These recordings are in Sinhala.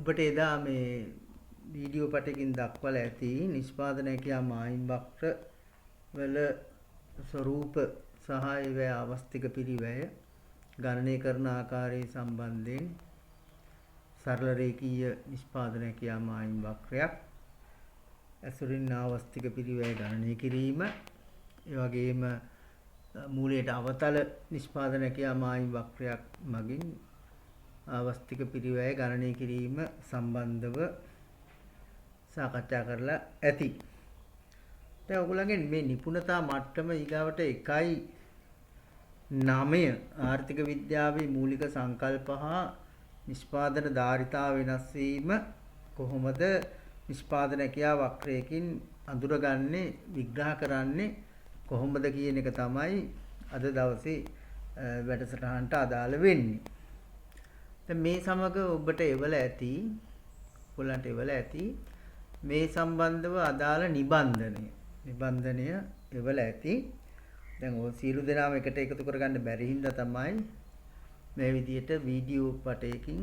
ඔබට එදා මේ වීඩියෝ පටයකින් දක්වලා ඇති නිෂ්පාදනය කියා මායිම් වක්‍ර වල ස්වරූප සහ ඒවැ අවස්තික පිරිවැය ගණනය කරන ආකාරය සම්බන්ධයෙන් සරල රේඛීය නිෂ්පාදනය කියා මායිම් වක්‍රයක් ඇසුරින් ආවස්තික පිරිවැය ගණනය කිරීම ඒ වගේම මූලයට අවතල නිෂ්පාදනය කියා මායිම් වක්‍රයක් මගින් ආවස්තික පිරිවැය ගණනය කිරීම සම්බන්ධව සාකච්ඡා කරලා ඇති. දැන් ඔයගොල්ලන්ගෙන් මේ නිපුණතා මට්ටම ඊගාවට 1.9 ආර්ථික විද්‍යාවේ මූලික සංකල්ප හා නිෂ්පාදන ධාරිතාව වෙනස් වීම කොහොමද නිෂ්පාදන කියා වක්‍රයකින් අඳුරගන්නේ විග්‍රහ කරන්නේ කොහොමද කියන එක තමයි අද දවසේ වැඩසටහනට අදාළ වෙන්නේ. දැන් මේ සමග ඔබට එවල ඇති ඔයගලන්ට එවල ඇති මේ සම්බන්ධව අදාළ නිබන්ධනය එවල ඇති. දැන් ඔය සියලු දෙනාම එකට එකතු කරගන්න බැරි හින්දා තමයි මේ විදිහට වීඩියෝ පටයකින්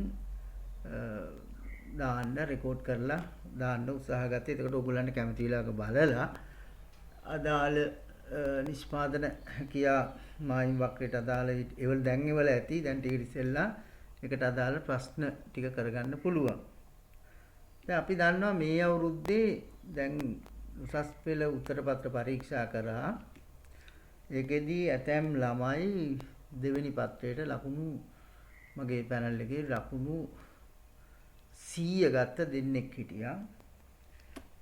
දාන්න රෙකෝඩ් කරලා දාන්න උත්සාහ ගත්තේ. ඒකට ඔයගොල්ලන්ට කැමති වෙලාවක බලලා අදාළ නිෂ්පාදන කියා මායිම් වක්‍රයට අදාළ එවල දැන් එවල ඇති. දැන් ටික ඉස්සෙල්ලා ඒකට අදාළ ප්‍රශ්න ටික කරගන්න පුළුවන්. දැන් අපි දන්නවා මේ අවුරුද්දේ දැන් උසස් පෙළ උත්තරපත්‍ර පරීක්ෂා කරා. ඒකෙදී ඇතැම් ළමයි දෙවෙනි පත්‍රයට ලකුණු මගේ පැනල් එකේ ලකුණු 100 ගත්ත දෙන්නෙක් හිටියා.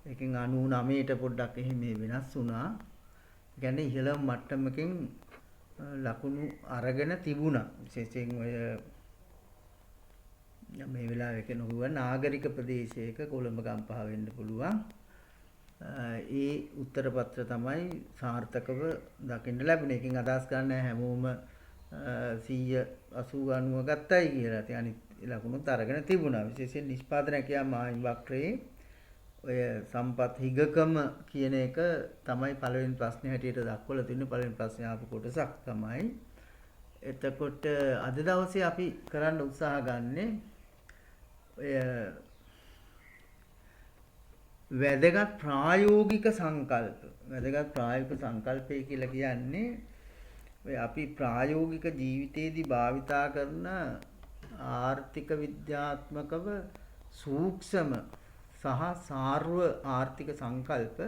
ඒකෙන් 99ට පොඩ්ඩක් එහෙම වෙනස් වුණා. ඒ කියන්නේ ඉහළම මට්ටමකින් ලකුණු අරගෙන තිබුණා. විශේෂයෙන් ඔය මේ වෙලාවේ කෙනෙකුව නාගරික ප්‍රදේශයක කොළඹ ගම්පහ වෙන්න පුළුවන්. ඒ උත්තර පත්‍ර තමයි සාර්ථකව දකින්න ලැබුණේ. එකකින් අදහස් ගන්න හැමෝම 100 80 90 ගත්තයි කියලා. ඒ අනිත් ලකුණුත් අරගෙන තිබුණා. විශේෂයෙන් නිෂ්පාදන කියා මායිම් වක්‍රයේ ඔය සම්පත් හිගකම කියන එක තමයි පළවෙනි ප්‍රශ්නේ හැටියට දක්වලා තියෙන්නේ. පළවෙනි ප්‍රශ්නේ ආපු කොටසක් තමයි. එතකොට අද දවසේ අපි කරන්න උත්සාහ ගන්නේ වැදගත් ප්‍රායෝගික සංකල්පය කියලා කියන්නේ ඔය අපි ප්‍රායෝගික ජීවිතයේදී භාවිතා කරන ආර්ථික විද්‍යාත්මකව සූක්ෂම සහ සාර්ව ආර්ථික සංකල්ප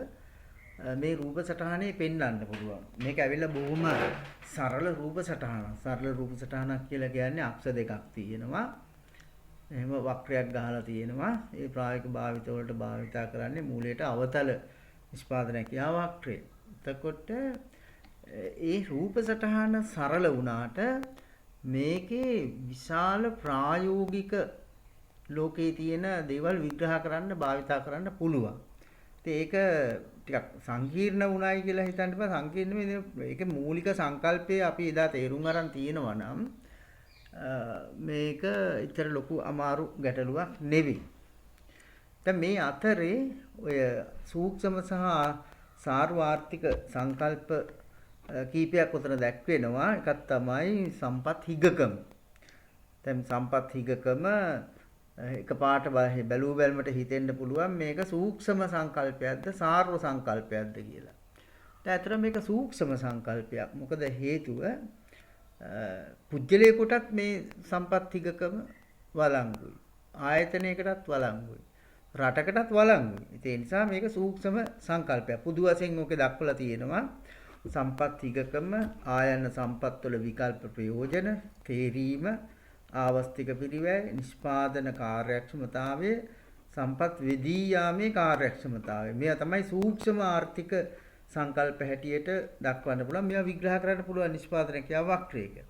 මේ රූප සටහනේ පෙන්වන්න පුළුවන්. මේක ඇවිල්ලා බොහොම සරල රූප සටහනක්. සරල රූප සටහනක් කියලා කියන්නේ අක්ෂ දෙකක් තියෙනවා. එහෙම වක්‍රයක් ගහලා තියෙනවා. ඒ ප්‍රායෝගික භාවිත වලට භාවිතා කරන්නේ මූලයට අවතල නිෂ්පාදනය කියා වක්‍රය. එතකොට ඒ රූප සටහන සරල වුණාට මේකේ විශාල ප්‍රායෝගික ලෝකේ තියෙන දේවල් විග්‍රහ කරන්න භාවිතා කරන්න පුළුවන්. ඒක ටිකක් සංකීර්ණ වුණයි කියලා හිතන්න බෑ. සංකීර්ණ මේකේ මූලික සංකල්පය අපි එදා තේරුම් අරන් තියෙනවා නම් මේක ඉතර ලොකු අමාරු ගැටලුවක් නෙවෙයි. දැන් මේ අතරේ ඔය සූක්ෂම සහ සාර්වාර්ථික සංකල්ප කීපයක් උතන දැක්වෙනවා. එකක් තමයි සම්පත් හිගකම. දැන් සම්පත් හිගකම එකපාරට බැලුව බැලමට හිතෙන්න පුළුවන් මේක සූක්ෂම සංකල්පයක්ද සාර්ව සංකල්පයක්ද කියලා. දැන් අතර මේක සූක්ෂම සංකල්පයක්. මොකද හේතුව පුජ්‍යලයකටත් මේ සම්පත් හිගකම වළංගුයි. ආයතනයකටත් වළංගුයි. රටකටත් වළංගුයි. ඒ නිසා මේක සූක්ෂම සංකල්පයක්. පුදු වශයෙන් ඔකේ දක්වලා තියෙනවා සම්පත් හිගකම ආයන සම්පත් වල විකල්ප ප්‍රයෝජන තේරීම ආවස්තික පිරිවැය නිෂ්පාදන කාර්යක්ෂමතාවය සම්පත් වෙදී යාමේ කාර්යක්ෂමතාවය. මේවා තමයි සූක්ෂම ආර්ථික සංකල්ප හැටියට දක්වන්න පුළුවන්. මේවා විග්‍රහ කරන්න පුළුවන් නිෂ්පාදන කියා වක්‍රයක.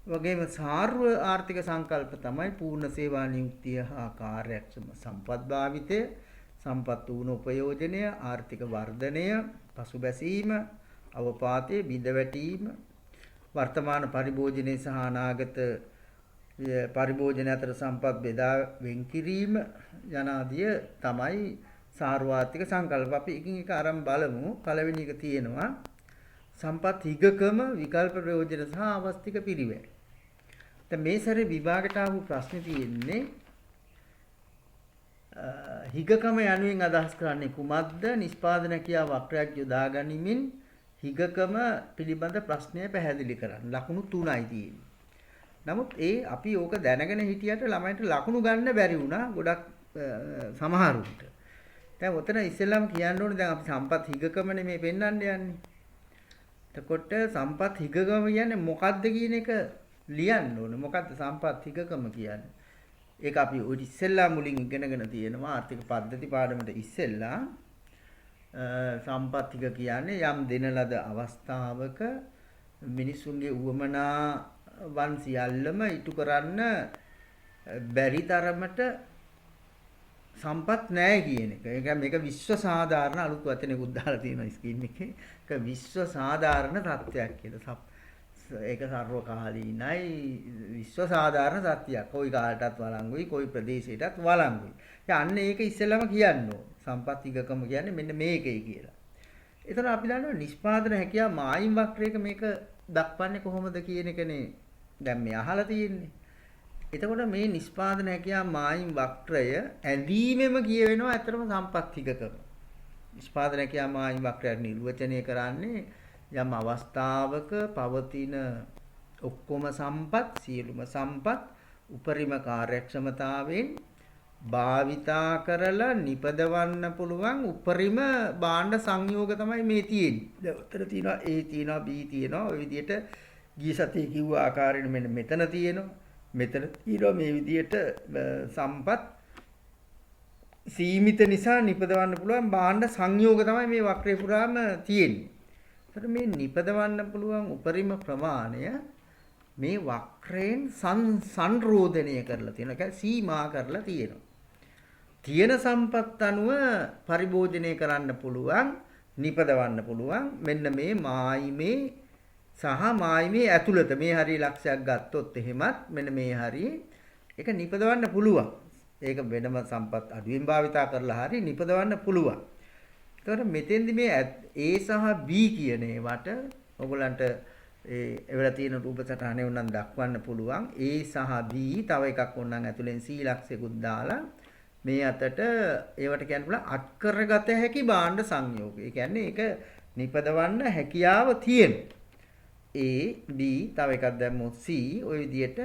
වගේම සාර්ව ආර්ථික සංකල්ප තමයි පූර්ණ සේවා නියුක්තිය හා කාර්යක්ෂම සම්පත් භාවිතය, සම්පත් වූ උපයෝජනය, ආර්ථික වර්ධනය, පසුබැසීම, අවපාතය, බිඳවැටීම, වර්තමාන පරිභෝජනයේ සහ අනාගත පරිභෝජන අතර සම්පත් බෙදා වෙන් කිරීම යනාදිය තමයි සාර්වාර්ථික සංකල්ප. අපි එකින් එක අරන් බලමු. පළවෙනි එක තියෙනවා සම්පත් හිගකම විකල්ප ප්‍රයෝජන සහ අවස්තික පිරිවැය. දැන් මේ සැරේ විභාගයට ආපු ප්‍රශ්නේ තියෙන්නේ හිගකම යනුවෙන් අදහස් කරන්නේ කුමක්ද? නිෂ්පාදන කියා වක්‍රයක් යොදා ගනිමින් හිගකම පිළිබඳ ප්‍රශ්නය පැහැදිලි කරන්න. ලකුණු 3යි තියෙන්නේ. නමුත් අපි ඕක දැනගෙන හිටියට ළමයින්ට ලකුණු ගන්න බැරි වුණා ගොඩක් සමහරුන්ට. දැන් ඔතන ඉස්සෙල්ලාම කියන්න ඕනේ දැන් අපි සම්පත් හිගකමනේ මේ පෙන්වන්න යන්නේ. එතකොට සම්පත් හිගකම කියන්නේ මොකක්ද කියන එක ලියන්න ඕනේ. මොකක්ද සම්පත් හිගකම කියන්නේ? ඒක අපි ඔය ඉස්සෙල්ලා මුලින් ඉගෙනගෙන තියෙනවා ආර්ථික පද්ධති පාඩමට ඉස්සෙල්ලා සම්පත් හිග කියන්නේ යම් දෙන ලද අවස්ථාවක මිනිසුන්ගේ උවමනාවන් සියල්ලම ඉටු කරන්න බැරි තරමට සම්පත් නැහැ කියන එක. ඒක මේක විශ්ව සාධාරණ අලුත් වචනයකුත් දාලා තියෙනවා ස්ක්‍රීන් එකේ. ඒක විශ්ව සාධාරණ තත්ත්වයක් කියලා. ඒක සර්වකාලීනයි විශ්ව සාධාරණ සත්‍යයක්. කොයි කාලයටත් වළංගුයි, කොයි ප්‍රදේශයකටත් වළංගුයි. අන්න ඒක ඉස්සෙල්ලාම කියන්න ඕන. සම්පත් හිගකම කියන්නේ මෙන්න මේකයි කියලා. ඒතර අපි දන්නවා නිෂ්පාදන හැකියාව මායිම් වක්‍රයක මේක දක්වන්නේ කොහොමද කියන එකනේ දැන් මේ අහලා තියෙන්නේ. එතකොට මේ නිෂ්පාදන හැකියාව මායිම් වක්‍රය ඇඳීමෙම කියවෙනවා ඇත්තටම සම්පත් හිගකම. නිෂ්පාදන හැකියාව මායිම් වක්‍රය නිර්වචනය කරන්නේ යම් අවස්ථාවක පවතින ඔක්කොම සම්පත් සියලුම සම්පත් උපරිම කාර්යක්ෂමතාවෙන් භාවිතා කරලා නිපදවන්න පුළුවන් උපරිම භාණ්ඩ සංයෝග තමයි මේ තියෙන්නේ. දැන් උතර තියෙනවා A තියෙනවා B තියෙනවා. ඔය විදිහට ගිය සතියේ කිව්ව ආකාරයෙන් මෙන්න මෙතන තියෙනවා. මෙතන තියෙනවා මේ විදිහට සම්පත් සීමිත නිසා නිපදවන්න පුළුවන් භාණ්ඩ සංයෝග තමයි මේ වක්‍රය පුරාම තියෙන්නේ. ඒතර මේ නිපදවන්න පුළුවන් උපරිම ප්‍රමාණය මේ වක්‍රයෙන් සංරෝධනය කරලා තියෙනවා. ඒ කියන්නේ සීමා කරලා තියෙනවා. තියෙන සම්පත් අනුව පරිභෝජනය කරන්න පුළුවන්, නිපදවන්න පුළුවන්. මෙන්න මේ මායිමේ සහ මායිමේ ඇතුළත මේ හරිය ලක්ෂයක් ගත්තොත් එහෙමත් මෙන්න මේ හරිය ඒක නිපදවන්න පුළුවන්. ඒක වෙනම සම්පත් අඩුවෙන් භාවිතා කරලා හරිය නිපදවන්න පුළුවන්. ඒතකොට මෙතෙන්දි මේ A සහ B කියන ඒවට ඔයගලන්ට ඒවල තියෙන රූප සටහනේ උනන් දක්වන්න පුළුවන්. A සහ B තව එකක් උනන් ඇතුලෙන් C ලක්ෂයකුත් දාලා මේ අතට ඒවට කියන්න පුළුවන් අත් කරගත හැකි භාණ්ඩ සංයෝගය. ඒ කියන්නේ ඒක නිපදවන්න හැකියාව තියෙන. A B තව එකක් දැම්මොත් C ওই විදිහට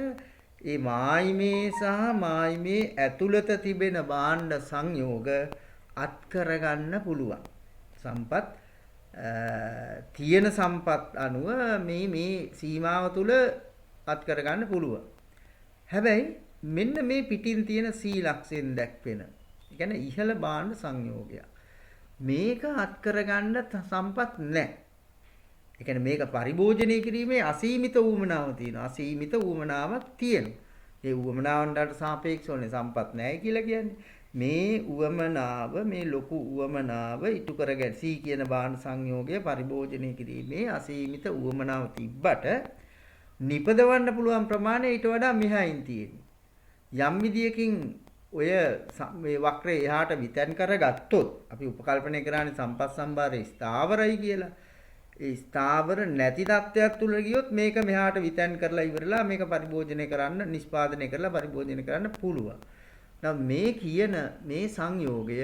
ඒ මායිමේ සහ මායිමේ ඇතුළත තිබෙන භාණ්ඩ සංයෝග අත් කරගන්න පුළුවන්. සම්පත් තියෙන සම්පත් අනුව මේ සීමාව තුල අත් කරගන්න පුළුවන්. හැබැයි මෙන්න මේ පිටින් තියෙන C ලක්ෂයෙන් දැක්වෙන. ඒ කියන්නේ ඉහළ භාණ්ඩ සංයෝගය. මේක අත් කරගන්න සම්පත් නැහැ. ඒ කියන්නේ මේක පරිභෝජනය කිරීමේ අසීමිත ඌමනාව තියෙනවා. අසීමිත ඌමනාවක් තියෙනවා. ඒ ඌමනාවන්ට සාපේක්ෂව සම්පත් නැහැ කියලා කියන්නේ. මේ උවමනාව මේ ලොකු උවමනාව ඉටු කරගෙන C කියන භාණ්ඩ සංයෝගය පරිභෝජනය කිරීමේ අසීමිත උවමනාව තිබ්බට නිපදවන්න පුළුවන් ප්‍රමාණය ඊට වඩා මෙහායින් තියෙනවා. යම් විදියකින් ඔය මේ වක්‍රය එහාට විතැන් කරගත්තොත් අපි උපකල්පනය කරන්නේ සම්පත් සම්භාරය ස්ථාවරයි කියලා. ඒ ස්ථාවර නැති තත්ත්වයක් තුල ගියොත් මේක මෙහාට විතැන් කරලා ඉවරලා මේක පරිභෝජනය කරන්න නිෂ්පාදනය කරලා පරිභෝජනය කරන්න පුළුවන්. මේ කියන මේ සංයෝගය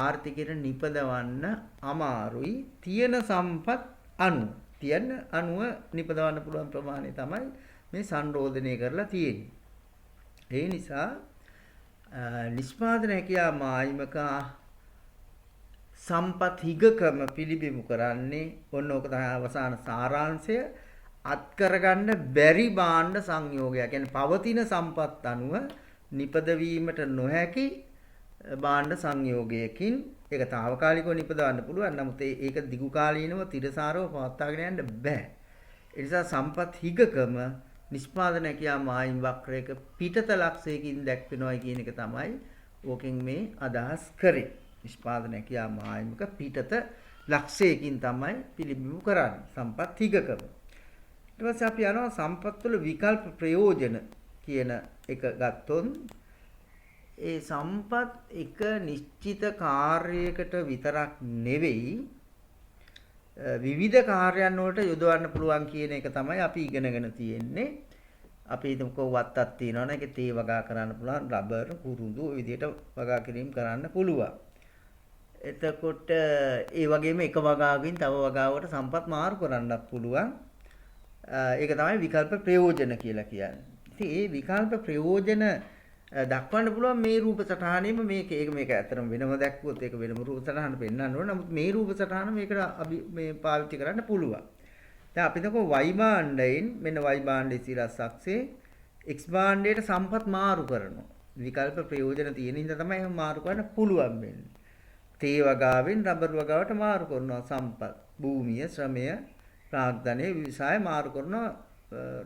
ආර්ථිකයට නිපදවන්න අමාරුයි. තියෙන සම්පත් අණුව නිපදවන්න පුළුවන් ප්‍රමාණය තමයි මේ සංරෝධනය කරලා තියෙන්නේ. ඒ නිසා නිෂ්පාදන හැකියාව මායිමක සම්පත් හිගකම පිළිබිඹු කරන්නේ ඔන්න ඕක තමයි අවසාන සාරාංශය. අත් කරගන්න බැරි භාණ්ඩ සංයෝගයක්. කියන්නේ පවතින සම්පත් අණුව නිපදවීමට නොහැකි භාණ්ඩ සංයෝගයකින් ඒක తాවකාලිකව නිපදවන්න පුළුවන්. නමුත් ඒක දිගු කාලීනව තිරසාරව පවත්වාගෙන යන්න බෑ. ඒ නිසා සම්පත් හිගකම නිෂ්පාදන හැකියාව මායිම් වක්‍රයක පිටත ලක්ෂයකින් දැක්වෙනවා කියන එක තමයි ඕකෙන් මේ අදහස් කරේ. නිෂ්පාදන හැකියාව මායිමක පිටත ලක්ෂයකින් තමයි පිළිබිඹු කරන්නේ සම්පත් හිගකම. ඊට පස්සේ අපි යනවා සම්පත් වල විකල්ප ප්‍රයෝජන කියන එක ගත්තොත් ඒ සම්පත් එක නිශ්චිත කාර්යයකට විතරක් නෙවෙයි විවිධ කාර්යයන් වලට යොදවන්න පුළුවන් කියන එක තමයි අපි ඉගෙනගෙන තියෙන්නේ. අපි හිතමුකෝ වත්තක් තියෙනවනේ ඒකේ තේ වගා කරන්න පුළුවන් රබර් කුරුඳු ඔය විදිහට වගා කිරීම කරන්න පුළුවන්. එතකොට ඒ වගේම එක වගාවකින් තව වගාවකට සම්පත් මාරු කරන්නත් පුළුවන්. ඒක තමයි විකල්ප ප්‍රයෝජන කියලා කියන්නේ. ඉතින් මේ විකල්ප ප්‍රයෝජන දක්වන්න පුළුවන් මේ රූප සටහනේම මේක ඇත්තටම වෙනම දැක්වුවොත් ඒක වෙනම රූප සටහන පෙන්වන්න ඕන. නමුත් මේ රූප සටහන මේකට මේ පාවිච්චි කරන්න පුළුවන්. දැන් අපි දකෝ y භාණ්ඩයෙන් මෙන්න y භාණ්ඩයේ සිරස්සක්සේ x භාණ්ඩයට සම්පත් මාරු කරනවා. විකල්ප ප්‍රයෝජන තියෙන ඉඳ තමයි එහෙම මාරු කරන්න පුළුවන් වෙන්නේ. තේ වගාවෙන් රබර් වගාවට මාරු කරනවා සම්පත්. භූමිය, ශ්‍රමය, ප්‍රාග්ධනය, විවසාය මාරු කරනවා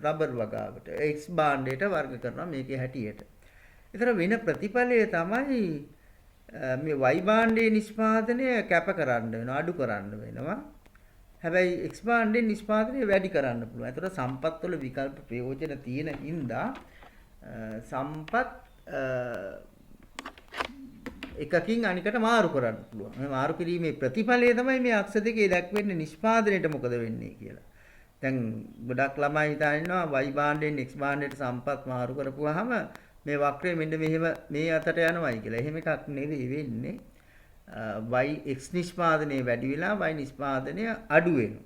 රබර් වගාවට. x භාණ්ඩයට වර්ග කරනවා මේකේ හැටියට. ඒතර වෙන ප්‍රතිඵලය තමයි මේ y භාණ්ඩයේ නිෂ්පාදනය කැප කරන්න වෙනවා, අඩු කරන්න වෙනවා. හැබැයි x භාණ්ඩයේ නිෂ්පාදනය වැඩි කරන්න පුළුවන්. ඒතර සම්පත් වල විකල්ප ප්‍රයෝජන තියෙන හින්දා සම්පත් එකකින් අනිකට මාරු කරන්න පුළුවන්. මේ මාරු කිරීමේ ප්‍රතිඵලය තමයි මේ අක්ෂ දෙකේ දැක්වෙන්නේ නිෂ්පාදනයේට මොකද වෙන්නේ කියලා. දැන් ගොඩක් ළමයි හිතා ඉන්නවා y භාණ්ඩයෙන් x භාණ්ඩයට සම්පත් මාරු කරපුවාම මේ වක්‍රය මෙන්න මෙහෙම මේ අතට යනවායි කියලා. එහෙම එකක් නෙවෙයි වෙන්නේ. y x නිෂ්පාදනය වැඩි වෙලා y නිෂ්පාදනය අඩු වෙනවා.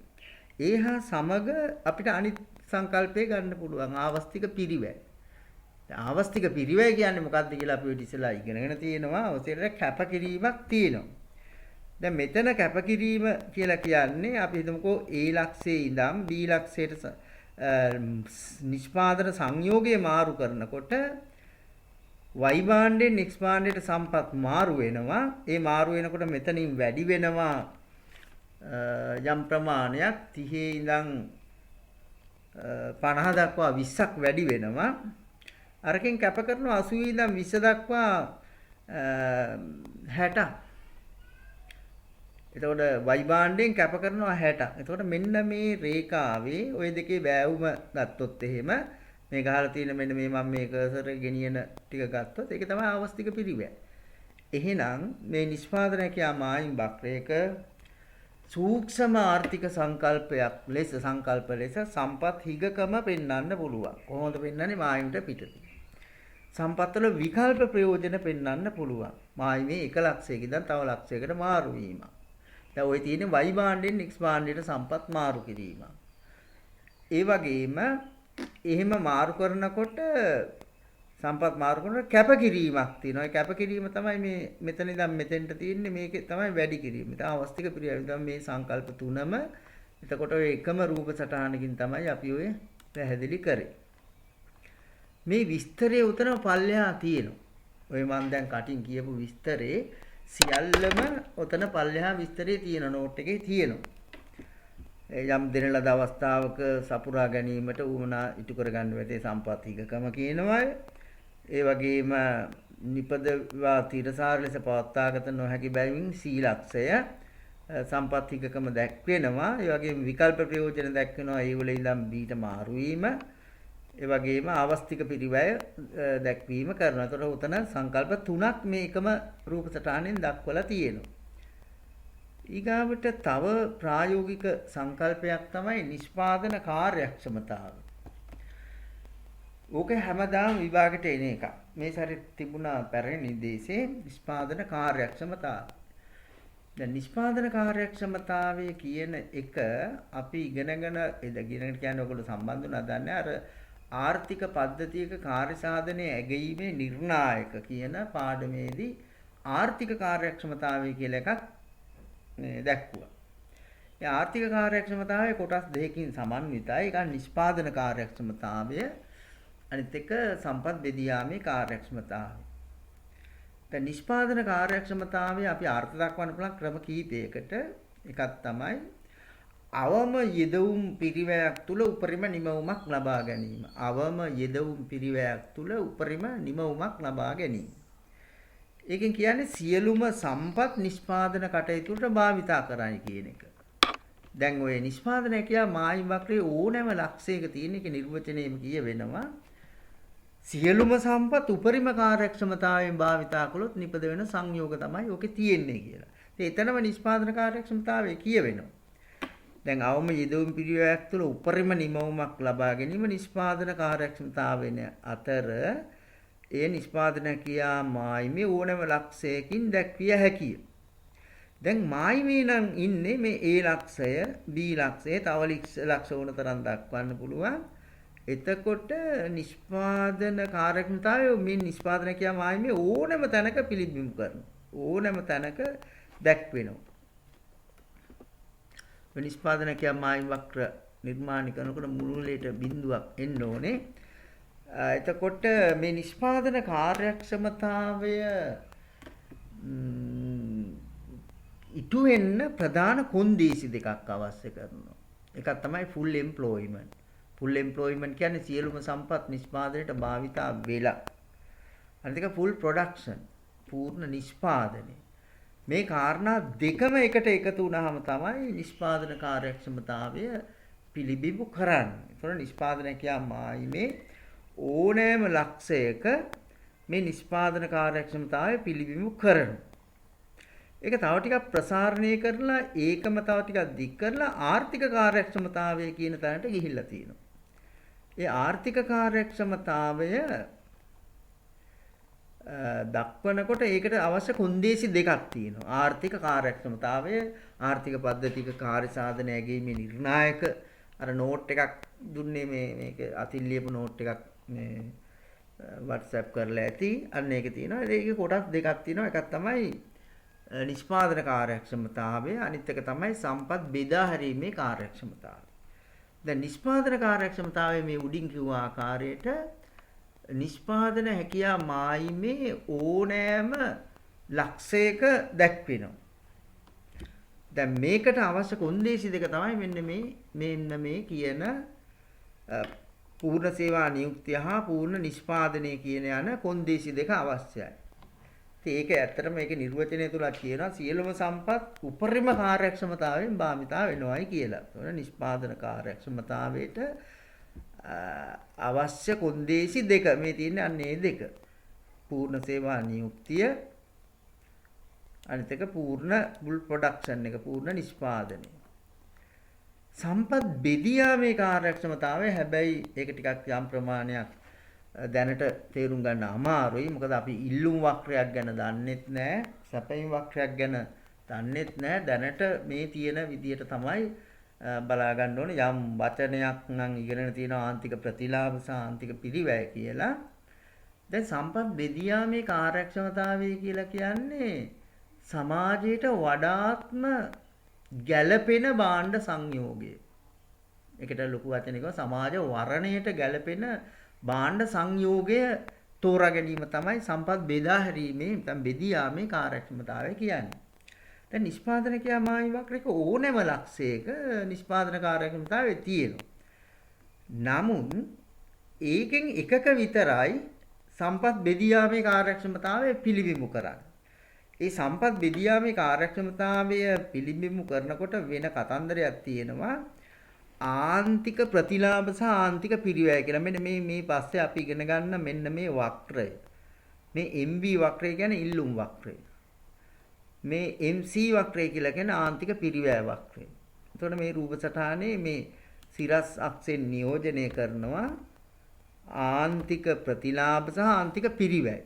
ඒ හා සමග අපිට අනිත් සංකල්පය ගන්න පුළුවන් ආවස්තික පිරිවැය. ආවස්තික පිරිවැය කියන්නේ මොකක්ද කියලා අපි ඔය ඉතිසලා ඉගෙනගෙන තියෙනවා. ඔතේට කැපකිරීමක් තියෙනවා. දැන් මෙතන කැපකිරීම කියලා කියන්නේ අපි හිතමුකෝ A ලක්ෂයේ ඉඳන් B ලක්ෂයට නිෂ්පාදන සංයෝගය මාරු කරනකොට y භාණ්ඩයෙන් x භාණ්ඩයට සම්පත් මාරු වෙනවා. ඒ මාරු වෙනකොට මෙතනින් වැඩි වෙනවා යම් ප්‍රමාණයක් 30 ඉඳන් 50 දක්වා 20ක් වැඩි වෙනවා. අරකින් කැප කරනවා 80 ඉඳන් 20 දක්වා 60ක්. එතකොට y භාණ්ඩයෙන් කැප කරනවා 60ක්. එතකොට මෙන්න මේ රේඛාවේ ওই දෙකේ බෑවුම ගත්තොත් එහෙම මේ ගහලා තියෙන මෙන්න මේ මම මේ කර්සර් ගෙනියන ටික ගත්තොත් ඒක තමයි ආවස්තික පිරිවැය. එහෙනම් මේ නිෂ්පාදනය කියා මායිම් වක්‍රයක සූක්ෂම ආර්ථික සංකල්පයක් ලෙස සම්පත් හිගකම පෙන්වන්න පුළුවන්. කොහොමද පෙන්වන්නේ මායිම්ට පිටතින්. සම්පත් වල විකල්ප ප්‍රයෝජන පෙන්වන්න පුළුවන්. මායිමේ එක ලක්ෂයක ඉඳන් තව ලක්ෂයකට මාරු වීම. දැන් ওই තියෙන y භාණ්ඩයෙන් x භාණ්ඩයට සම්පත් මාරු කිරීම. ඒ වගේම එහෙම මාරු කරනකොට සම්පත් මාරු කරනකොට කැපකිරීමක් තියෙනවා. ඒ කැපකිරීම තමයි මේ මෙතන ඉඳන් මෙතෙන්ට තියෙන්නේ. මේකේ තමයි වැඩි කිරීම. ඉතින් අවස්තික පිරියම තමයි මේ සංකල්ප තුනම. එතකොට ඔය එකම රූප සටහනකින් තමයි අපි ඔය පැහැදිලි කරේ. මේ විස්තරයේ උතන පල්ලෙහා තියෙනවා. ඔය මම දැන් කටින් කියපු විස්තරේ සියල්ලම උතන පල්ලෙහා විස්තරේ තියෙන නෝට් එකේ තියෙනවා. යම් දෙන ලද අවස්ථාවක සපුරා ගැනීමට උවමනා ඉටු කර ගන්න වැටේ සම්පත් හිගකම කියනවා. ඒ වගේම නිපදවා තිරසාර ලෙස පවත්වාගත නොහැකි බැවින් සීලක්ෂය සම්පත් හිගකම දැක්වෙනවා. ඒ වගේම විකල්ප ප්‍රයෝජන දැක්වෙනවා. ඒ වල ඉඳන් බීට මාරු වීම. ඒ වගේම ආවස්තික පිරිවැය දැක්වීම කරනවා. ඒතකොට උතන සංකල්ප තුනක් මේ එකම රූප සටහනෙන් දක්වලා තියෙනවා. ඊගාවට තව ප්‍රායෝගික සංකල්පයක් තමයි නිෂ්පාදන කාර්යක්ෂමතාව. ඕක හැමදාම විභාගයට එන එකක්. මේ සැරේ තිබුණා පැරණි නිදේශේ නිෂ්පාදන කාර්යක්ෂමතාව. දැන් නිෂ්පාදන කාර්යක්ෂමතාවය කියන එක අපි ඉගෙනගෙන කියන්නේ ඔයගොල්ලෝ සම්බන්ධ වෙනවා දන්නේ අර ආර්ථික පද්ධතියක කාර්ය සාධනයේ ඇගීමේ නිර්ණායක කියන පාඩමේදී ආර්ථික කාර්යක්ෂමතාවය කියලා එකක් දැක්වුවා. ඒ ආර්ථික කාර්යක්ෂමතාවය කොටස් දෙකකින් සමන්විතයි. ඒක නිෂ්පාදන කාර්යක්ෂමතාවය අනිත් එක සම්පත් බෙදියාමේ කාර්යක්ෂමතාවය. දැන් නිෂ්පාදන කාර්යක්ෂමතාවය අපි අර්ථ දක්වන්න පුළුවන් ක්‍රම කීපයකට. එකක් තමයි අවම යෙදවුම් පිරිවැයක් තුල උපරිම නිමවුමක් ලබා ගැනීම. අවම යෙදවුම් පිරිවැයක් තුල උපරිම නිමවුමක් ලබා ගැනීම. ඒකෙන් කියන්නේ සියලුම සම්පත් නිෂ්පාදන කටයුතුට භාවිතා කරයි කියන එක. දැන් ඔය නිෂ්පාදනය කියා මායිම් වක්‍රයේ ඕනෑම ලක්ෂයක තියෙන එක නිර්වචනයේම කියවෙනවා. සියලුම සම්පත් උපරිම කාර්යක්ෂමතාවයෙන් භාවිතා කළොත් නිපද වෙන සංයෝග තමයි ඕකේ තියෙන්නේ කියලා. ඉතින් එතනම නිෂ්පාදන කාර්යක්ෂමතාවය කියවෙනවා. දැන් අවම යෙදවුම් පිළිවෙලක් තුළ උපරිම නිමවුමක් ලබා ගැනීම නිෂ්පාදන කාර්යක්ෂමතාවෙන අතර ඒ නිෂ්පාදන කියා මායිමේ ඕනෑම ලක්ෂයකින් දැක්විය හැකිය. දැන් මායිමේ නම් ඉන්නේ මේ A ලක්ෂය, B ලක්ෂය, තව ලක්ෂ ඕන තරම් දක්වන්න පුළුවන්. එතකොට නිෂ්පාදන කාර්යක්ෂමතාවය මේ නිෂ්පාදන කියා මායිමේ ඕනෑම තැනක පිළිබිඹු කරනවා. ඕනෑම තැනක දැක්වෙනවා. නිෂ්පාදන කියා මායිම් වක්‍ර නිර්මාණය කරනකොට මුළුල්ලේට බිඳුවක් එන්න ඕනේ. එතකොට මේ නිෂ්පාදන කාර්යක්ෂමතාවය ඉටු වෙන්න ප්‍රධාන කොන්දේසි දෙකක් අවශ්‍ය කරනවා. එකක් තමයි full employment. full employment කියන්නේ සියලුම සම්පත් නිෂ්පාදනයට භාවිතා වෙලා. අනිත් එක full production. පූර්ණ නිෂ්පාදනය. මේ කාරණා දෙකම එකට එකතු වුණාම තමයි නිෂ්පාදන කාර්යක්ෂමතාවය පිළිබිඹු කරන්නේ. ඒතකොට නිෂ්පාදනය කියන්නේ ඕනෑම ලක්ෂයක මේ නිෂ්පාදන කාර්යක්ෂමතාවය පිළිබිඹු කරනවා. ඒක තව ටිකක් ප්‍රසාරණය කරලා ඒකම තව ටිකක් දික් කරලා ආර්ථික කාර්යක්ෂමතාවය කියන තැනට ගිහිල්ලා තියෙනවා. ඒ ආර්ථික කාර්යක්ෂමතාවය දක්වනකොට ඒකට අවශ්‍ය කොන්දේසි දෙකක් තියෙනවා. ආර්ථික කාර්යක්ෂමතාවය, ආර්ථික පද්ධතික කාර්ය සාධන ඇගීමේ නිර්ණායක අර නෝට් එකක් දුන්නේ මේක අතින් ලියපු නෝට් එකක් මේ WhatsApp කරලා ඇති. අන්න ඒක තියෙනවා. ඒකේ කොටස් දෙකක් තියෙනවා. එකක් තමයි නිෂ්පාදන කාර්යක්ෂමතාවය, අනිත් එක තමයි සම්පත් බෙදා හැරීමේ කාර්යක්ෂමතාවය. දැන් නිෂ්පාදන කාර්යක්ෂමතාවය මේ උඩින් කිව්ව ආකාරයට නිෂ්පාදන හැකියා මායිමේ ඕනෑම ලක්ෂයක දැක්වෙනවා. දැන් මේකට අවශ්‍ය කොන්දේසි දෙක තමයි මෙන්න මේ කියන පූර්ණ සේවා නියුක්තිය හා පූර්ණ නිෂ්පාදනය කියන යන කොන්දේසි දෙක අවශ්‍යයි. ඉතින් ඒක ඇත්තටම මේකේ නිර්වචනය තුල කියනවා සියලුම සම්පත් උපරිම කාර්යක්ෂමතාවයෙන් භාවිතා වෙනවායි කියලා. ඒතකොට නිෂ්පාදන කාර්යක්ෂමතාවයට අවශ්‍ය කොන්දේසි දෙක මේ තියෙන්නේ අන්නේ දෙක. පූර්ණ සේවා නියුක්තිය අනිත් එක පූර්ණ බුල් ප්‍රොඩක්ෂන් එක පූර්ණ නිෂ්පාදනය. සම්පත් බෙදියාමේ කාර්යක්ෂමතාවය හැබැයි ඒක ටිකක් යම් ප්‍රමාණයක් දැනට තේරුම් ගන්න අමාරුයි. මොකද අපි ඉල්ලුම් වක්‍රයක් ගැන දන්නෙත් නැහැ, සැපයීම් වක්‍රයක් ගැන දන්නෙත් නැහැ. දැනට මේ තියෙන විදියට තමයි බලා ගන්න ඕනේ. යම් වචනයක් නම් ඉගෙනගෙන තියෙනවා ආන්තික ප්‍රතිලාභ සහ ආන්තික පිරිවැය කියලා. දැන් සම්පත් බෙදියාමේ කාර්යක්ෂමතාවය කියලා කියන්නේ සමාජයට වඩාත්ම ගැළපෙන භාණ්ඩ සංයෝගය. ඒකට ලොකු වචනයක සමාජ වර්ණයට ගැළපෙන භාණ්ඩ සංයෝගය තෝරා ගැනීම තමයි සම්පත් බෙදා හැරීමේ නැත්නම් බෙදියාමේ කාර්යක්ෂමතාවය කියන්නේ. දැන් නිෂ්පාදන කියාමායි වක්‍රයක ඕනෑම ලක්ෂයක නිෂ්පාදන කාර්යක්ෂමතාවය තියෙනවා. නමුත් ඒකෙන් එකක විතරයි සම්පත් බෙදියාමේ කාර්යක්ෂමතාවය පිළිබිඹු කරන්නේ. ඒ සම්පත් බෙදියාමේ කාර්යක්ෂමතාවය පිළිබිඹු කරනකොට වෙන කතන්දරයක් තියෙනවා. ආන්තික ප්‍රතිලාභ සහ ආන්තික පිරිවැය කියලා. මෙන්න මේ පස්සේ අපි ඉගෙන ගන්න මෙන්න මේ වක්‍රය. මේ MV වක්‍රය කියන්නේ ඉල්ලුම් වක්‍රය. මේ MC වක්‍රය කියලා කියන්නේ ආන්තික පිරිවැය වක්‍රය. එතකොට මේ රූප සටහනේ මේ සිරස් අක්ෂෙන් නියෝජනය කරනවා ආන්තික ප්‍රතිලාභ සහ ආන්තික පිරිවැය.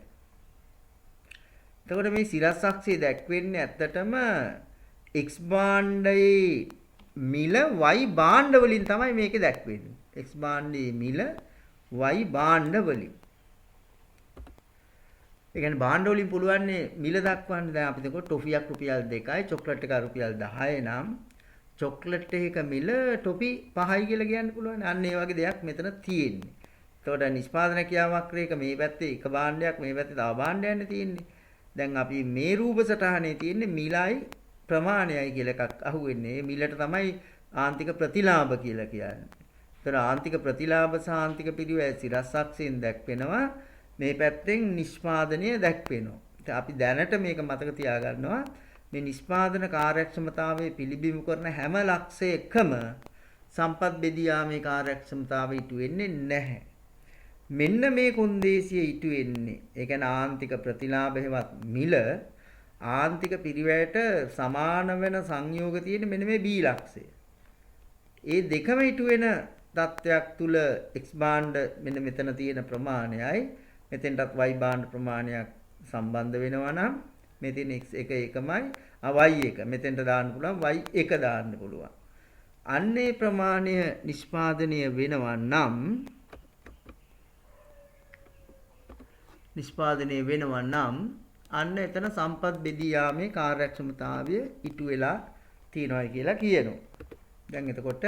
එතකොට මේ සිරස් අක්ෂය දැක්වෙන්නේ ඇත්තටම X භාණ්ඩයේ මිල Y භාණ්ඩ වලින් තමයි මේක දැක්වෙන්නේ. X භාණ්ඩයේ මිල Y භාණ්ඩ වලින්. ඒ කියන්නේ භාණ්ඩ වලින් පුළුවන් මිල දක්වන්න. දැන් අපි දක්වන ටොෆියක් රුපියල් 2යි, චොක්ලට් එක රුපියල් 10 නම් චොක්ලට් එක මිල ටොපි 5යි කියලා කියන්න පුළුවන්. අන්න ඒ වගේ දෙයක් මෙතන තියෙන්නේ. එතකොට නිෂ්පාදන ක්‍රියාවක්‍රයක මේ පැත්තේ එක භාණ්ඩයක්, මේ පැත්තේ තව භාණ්ඩයක්නේ තියෙන්නේ. දැන් අපි මේ රූප සටහනේ තියෙන්නේ මිලයි ප්‍රමාණයයි කියලා එකක් අහුවෙන්නේ. මිලට තමයි ආන්තික ප්‍රතිලාභ කියලා කියන්නේ. ඒතර ආන්තික ප්‍රතිලාභ සහ ආන්තික පිරිවැය සිරස් අක්ෂයෙන් දැක්වෙනවා. මේ පැත්තෙන් නිෂ්පාදනය දැක්වෙනවා. ඉතින් අපි දැනට මේක මතක තියාගන්නවා. මේ නිෂ්පාදන කාර්යක්ෂමතාවයේ පිළිබිඹු කරන හැම ලක්ෂයකම සම්පත් බෙදියාමේ කාර්යක්ෂමතාවය ඉටු වෙන්නේ නැහැ. මෙන්න මේ කොන්දේසිය ඉටු වෙන්නේ. ඒ කියන්නේ ආන්තික ප්‍රතිලාභ හේවත් මිල ආන්තික පිරිවැයට සමාන වෙන සංයෝග තියෙන මෙන්න මේ B ලක්ෂය. ඒ දෙකම ඉටු වෙන තත්වයක් තුල x භාණ්ඩ මෙන්න මෙතන තියෙන ප්‍රමාණයයි මෙතෙන්ටත් y භාණ්ඩ ප්‍රමාණයක් සම්බන්ධ වෙනවා නම් මෙතන x1 එකමයි y1 මෙතෙන්ට දාන්න පුළුවන් y1 දාන්න පුළුවන්. අන්නේ ප්‍රමාණය නිෂ්පාදනය වෙනවා නම් අන්න එතන සම්පත් බෙදී යාමේ කාර්යක්ෂමතාවය ඉටු වෙලා තියෙනවා කියලා කියනවා. දැන් එතකොට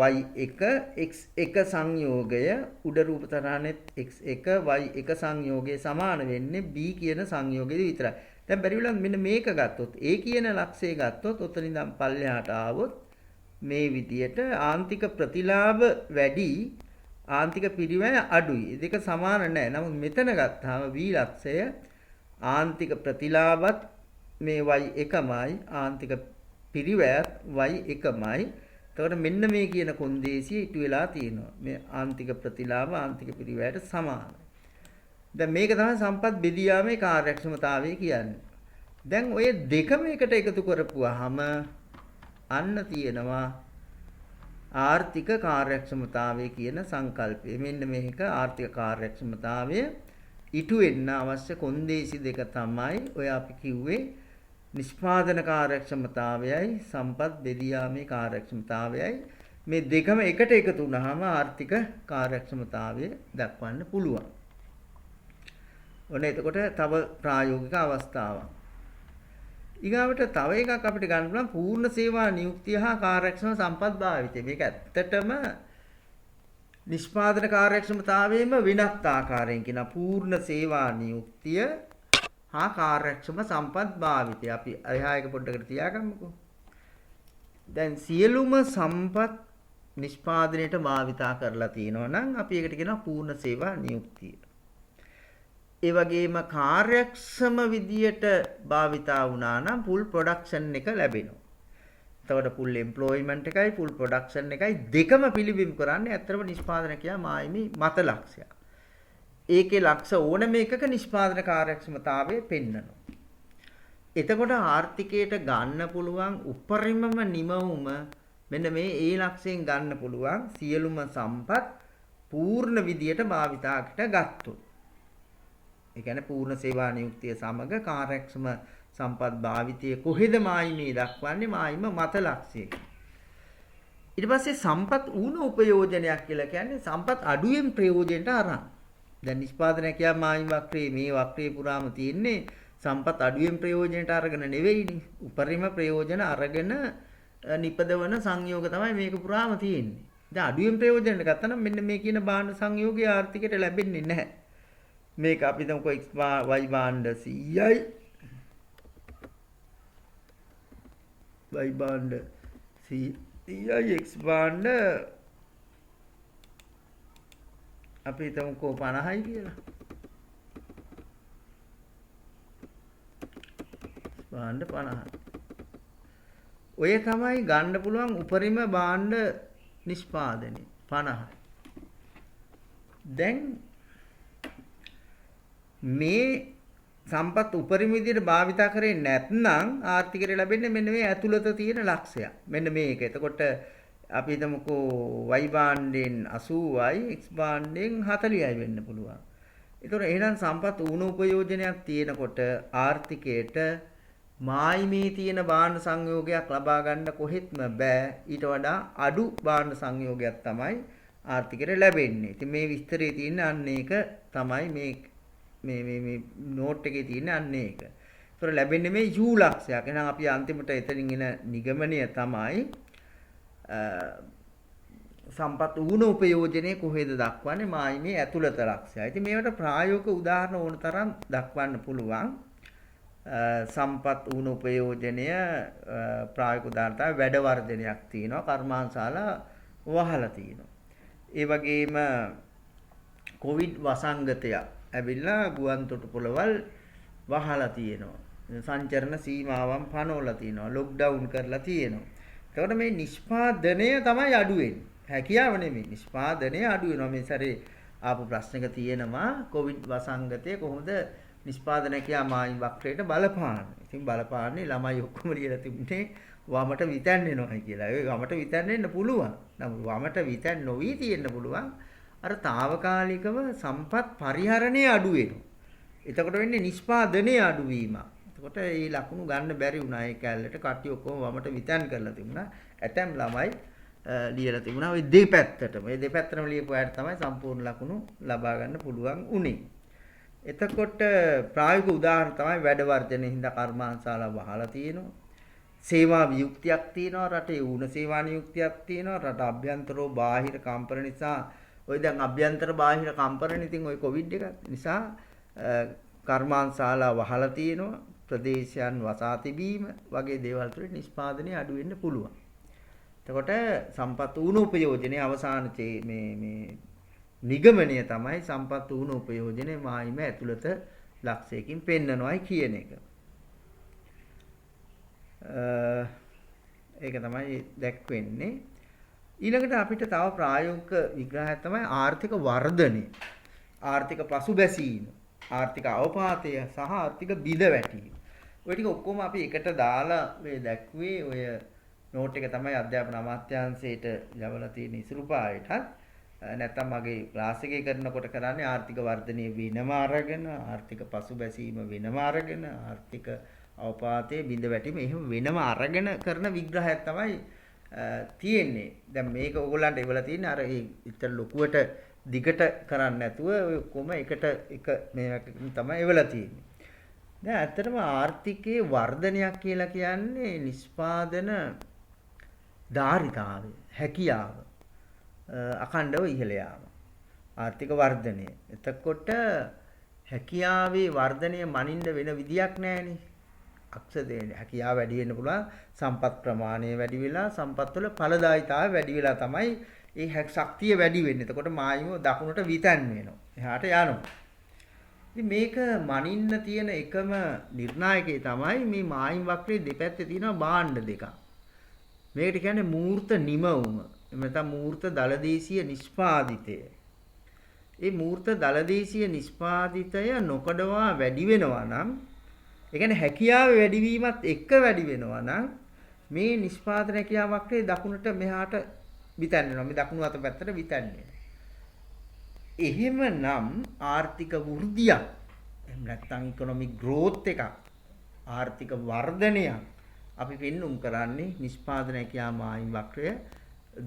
y1 x1 සංයෝගය උඩ රූප තරහනේ x1 y1 සංයෝගය සමාන වෙන්නේ b කියන සංයෝගයද විතරයි. දැන් බැරි වෙලා මෙන්න මේක ගත්තොත් a කියන ලක්ෂය ගත්තොත් ඔතන ඉඳන් පල්ලෙහාට ආවොත් මේ විදියට ආන්තික ප්‍රතිලාභ වැඩි ආන්තික පිරිවැය අඩුයි. දෙක සමාන නැහැ. නමුත් මෙතන ගත්තාම v ලක්ෂය ආන්තික ප්‍රතිලාභත් මේ y1මයි ආන්තික පිරිවැයත් y1මයි. එතකොට මෙන්න මේ කියන කොන්දේසිය ඉටු වෙලා තියෙනවා. මේ ආන්තික ප්‍රතිලාභ ආන්තික පිරිවැයට සමානයි. දැන් මේක තමයි සම්පත් බෙදී යාමේ කාර්යක්ෂමතාවය කියන්නේ. දැන් ඔය දෙකම එකට එකතු කරපුවාම අන්න තියෙනවා ආර්ථික කාර්යක්ෂමතාවය කියන සංකල්පය. මෙන්න මේක ආර්ථික කාර්යක්ෂමතාවය ඉටු වෙන්න අවශ්‍ය කොන්දේසි දෙක තමයි ඔය අපි කිව්වේ නිෂ්පාදන කාර්යක්ෂමතාවයයි සම්පත් බෙදී යාමේ කාර්යක්ෂමතාවයයි. මේ දෙකම එකට එකතු වුනහම ආර්ථික කාර්යක්ෂමතාවය දක්වන්න පුළුවන්. ඔන්න එතකොට තව ප්‍රායෝගික අවස්ථාවක්. ඊගාවට තව එකක් අපිට ගන්න පුළුවන් පූර්ණ සේවා නියුක්තිය හා කාර්යක්ෂම සම්පත් භාවිතය. මේක ඇත්තටම නිෂ්පාදන කාර්යක්ෂමතාවයේම වෙනත් ආකාරයෙන් කියන පූර්ණ සේවා නියුක්තිය හා කාර්යක්ෂම සම්පත් භාවිතය. අපි එහා එක පොඩ්ඩකට තියාගමුකෝ. දැන් සියලුම සම්පත් නිෂ්පාදනයට භාවිතා කරලා තියෙනවා නම් අපි ඒකට කියනවා පූර්ණ සේවා නියුක්තිය. ඒ වගේම කාර්යක්ෂම විදියට භාවිතා වුණා නම් full production එක ලැබෙනවා. එතකොට full employment එකයි full production එකයි දෙකම පිළිබිඹු කරන්නේ ඇත්තටම නිෂ්පාදනකයා මායිමේ මත ලක්ෂයක්. ඒකේ ලක්ෂ ඕනම එකක නිෂ්පාදන කාර්යක්ෂමතාවය පෙන්වනවා. එතකොට ආර්ථිකයට ගන්න පුළුවන් උපරිමම නිමවුම මෙන්න මේ ඒ ලක්ෂයෙන් ගන්න පුළුවන් සියලුම සම්පත් පූර්ණ විදියට භාවිතාකට ගත්තොත්. ඒ කියන්නේ පූර්ණ සේවා නියුක්තිය සමග කාර්යක්ෂම සම්පත් භාවිතය කොහෙද මායිමේ දක්වන්නේ මායිම මත ලක්ෂයක. ඊට පස්සේ සම්පත් ඌන උපයෝජනයක් කියලා කියන්නේ සම්පත් අඩුවෙන් ප්‍රයෝජනට අරන්. දැන් නිෂ්පාදනකයා මායිම වක්‍රේ මේ වක්‍රේ පුරාම තියෙන්නේ සම්පත් අඩුවෙන් ප්‍රයෝජනට අරගෙන නෙවෙයිනේ. උපරිම ප්‍රයෝජන අරගෙන නිපදවන සංයෝග තමයි මේක පුරාම තියෙන්නේ. දැන් අඩුවෙන් ප්‍රයෝජනට ගත්තා නම් මෙන්න මේ කියන භාණ්ඩ සංයෝගය ආර්ථිකයට ලැබෙන්නේ නැහැ. මේක අපි හිතමුකෝ x y භාණ්ඩ 100යි y භාණ්ඩ 100යි x භාණ්ඩ අපි හිතමුකෝ 50යි කියලා. භාණ්ඩ 50යි. ඔය තමයි ගන්න පුළුවන් උපරිම භාණ්ඩ නිෂ්පාදනය 50යි. දැන් මේ සම්පත් උපරිම විදිහට භාවිතා කරේ නැත්නම් ආර්ථිකයට ලැබෙන්නේ මෙන්න මේ ඇතුළත තියෙන ලක්ෂයක්. මෙන්න මේක. එතකොට අපි හිතමුකෝ y භාණ්ඩෙන් 80යි x භාණ්ඩෙන් 40යි වෙන්න පුළුවන්. ඒතකොට එහෙනම් සම්පත් ඌන උපයෝජනයක් තියෙනකොට ආර්ථිකයට මායිමේ තියෙන භාණ්ඩ සංයෝගයක් ලබා ගන්න කොහෙත්ම බෑ. ඊට වඩා අඩු භාණ්ඩ සංයෝගයක් තමයි ආර්ථිකයට ලැබෙන්නේ. ඉතින් මේ විස්තරයේ තියෙන අන්න ඒක තමයි මේ නෝට් එකේ තියෙන අන්න ඒක. ඒතර ලැබෙන්නේ මේ u ලක්ෂයක්. එහෙනම් අපි අන්තිමට එතනින් එන නිගමනය තමයි සම්පත් ඌන උපයෝජනයේ කොහෙද දක්වන්නේ මායිමේ ඇතුළත ලක්ෂයයි. ඉතින් මේවට ප්‍රායෝගික උදාහරණ ඕන තරම් දක්වන්න පුළුවන්. සම්පත් ඌන උපයෝජනය ප්‍රායෝගික උදාහරණ තමයි වැඩ වර්ධනයක් තියෙනවා. කර්මාන්තශාලා වහලා තියෙනවා. ඒ වගේම කොවිඩ් වසංගතයක් ඇවිල්ලා ගුවන් තොටුපළවල් වහලා තියෙනවා. සංචරණ සීමාවන් පනවලා තියෙනවා. ලොක්ඩවුන් කරලා තියෙනවා. එතකොට මේ නිෂ්පාදනය තමයි අඩු වෙන්නේ. හැකියාව නෙමෙයි. නිෂ්පාදනය අඩු වෙනවා. මේ සැරේ ආපු ප්‍රශ්නක තියෙනවා කොවිඩ් වසංගතය කොහොමද නිෂ්පාදනකයා මායිම් වක්‍රයට බලපාන්නේ. ඉතින් බලපාන්නේ ළමයි ඔක්කොම ලියලා තිබුණේ වමට විතැන්වෙනවයි කියලා. ඒ වමට විතැන්වෙන්න පුළුවන්. නමුත් වමට විතැන් නොවි තියෙන්න පුළුවන්. අර తాවකාලිකව සම්පත් පරිහරණය අඩු වෙනවා. එතකොට වෙන්නේ නිෂ්පාදනයේ අඩුවීමක්. එතකොට මේ ලකුණු ගන්න බැරි වුණා. ඒ කැලලට කට්ටිය ඔක්කොම වමට විතැන් කරලා තිබුණා. ඇතැම් ළමයි ලියලා තිබුණා ওই දෙපැත්තටම. මේ දෙපැත්තටම ලියපු අයට තමයි සම්පූර්ණ ලකුණු ලබා ගන්න පුළුවන් උනේ. එතකොට ප්‍රායෝගික උදාහරණ තමයි වැඩ වර්ධනයේ හින්දා කර්මාන්තශාලා වහලා තියෙනවා. සේවා වියුක්තියක් තියෙනවා රටේ ඌණ සේවා නියුක්තියක් තියෙනවා රට අභ්‍යන්තරෝ බාහිර කම්පන නිසා ඔය දැන් අභ්‍යන්තර බාහිර කම්පන ඉතින් ඔය කොවිඩ් එක නිසා කර්මාන්තශාලා වහලා තියෙනවා ප්‍රදේශයන් වසා තිබීම වගේ දේවල් තුළ නිෂ්පාදනය අඩු වෙන්න පුළුවන්. එතකොට සම්පත් ඌණ උපයෝජනයේ අවසාන මේ නිගමනය තමයි සම්පත් ඌණ උපයෝජනයේ මායිම ඇතුළත ලක්ෂයකින් පෙන්නනවායි කියන එක. ඒක තමයි දැක්වෙන්නේ. ඊළඟට අපිට තව ප්‍රායෝගික විග්‍රහයක් තමයි ආර්ථික වර්ධනය. ආර්ථික පසුබැසීම, ආර්ථික අවපාතය සහ ආර්ථික බිඳවැටීම. ඔය ටික ඔක්කොම අපි එකට දාලා මේ දැක්ුවේ ඔය නෝට් එක තමයි අධ්‍යාපන අමාත්‍යාංශයට යවලා තියෙන ඉසුරුපායටත් නැත්තම් මගේ ක්ලාස් එකේ කරනකොට කරන්නේ ආර්ථික වර්ධනය වෙනම අරගෙන ආර්ථික පසුබැසීම වෙනම අරගෙන ආර්ථික අවපාතයේ බිඳ වැටීම එහෙම වෙනම අරගෙන කරන විග්‍රහයක් තමයි තියෙන්නේ. දැන් මේක ඕගොල්ලන්ට ඉවලා තියෙන්නේ අර ඒ ඉතර ලොකුවට දිගට කරන්නේ නැතුව ඔය ඔක්කොම එකට එක මේකට තමයි ඉවලා තියෙන්නේ. දැන් ඇත්තටම ආර්ථිකයේ වර්ධනයක් කියලා කියන්නේ නිෂ්පාදන ධාරිතාවය, හැකියාව අඛණ්ඩව ඉහළ යාම. ආර්ථික වර්ධනය. එතකොට හැකියාවේ වර්ධනය මනින්න වෙන විදියක් නැහැනේ. හැකියාව වැඩි වෙන්න පුළුවන් සම්පත් ප්‍රමාණය වැඩි වෙලා සම්පත් වල ඵලදායීතාවය වැඩි වෙලා තමයි ඒ ශක්තිය වැඩි වෙන්නේ. එතකොට මායිම දකුණට විතන් වෙනවා. එහාට යනවා. ඉතින් මේක මනින්න තියෙන එකම නිර්ණායකය තමයි මේ මායිම් වක්‍රයේ දෙපැත්තේ තියෙන භාණ්ඩ දෙකක්. මේකට කියන්නේ මූර්ත නිමවුම. එහෙම නැත්නම් මූර්ත දලදේශීය නිෂ්පාදිතය. ඒ මූර්ත දලදේශීය නිෂ්පාදිතය නොකඩවා වැඩි වෙනවා නම් ඒ කියන්නේ හැකියාව වැඩිවීමත් එක්ක වැඩි වෙනවා නම් මේ නිෂ්පාදන හැකියාව වක්‍රේ දකුණට මෙහාට විතන් වෙනවා. මේ දකුණු අත පැත්තට විතන් වෙනවා. එහෙමනම් ආර්ථික වෘද්ධියක් එහෙම නැත්නම් ඉකොනොමික් ග්‍රෝත් එකක් ආර්ථික වර්ධනයක් අපි පෙන්눔 කරන්නේ නිෂ්පාදන හැකියාව මායිම් වක්‍රය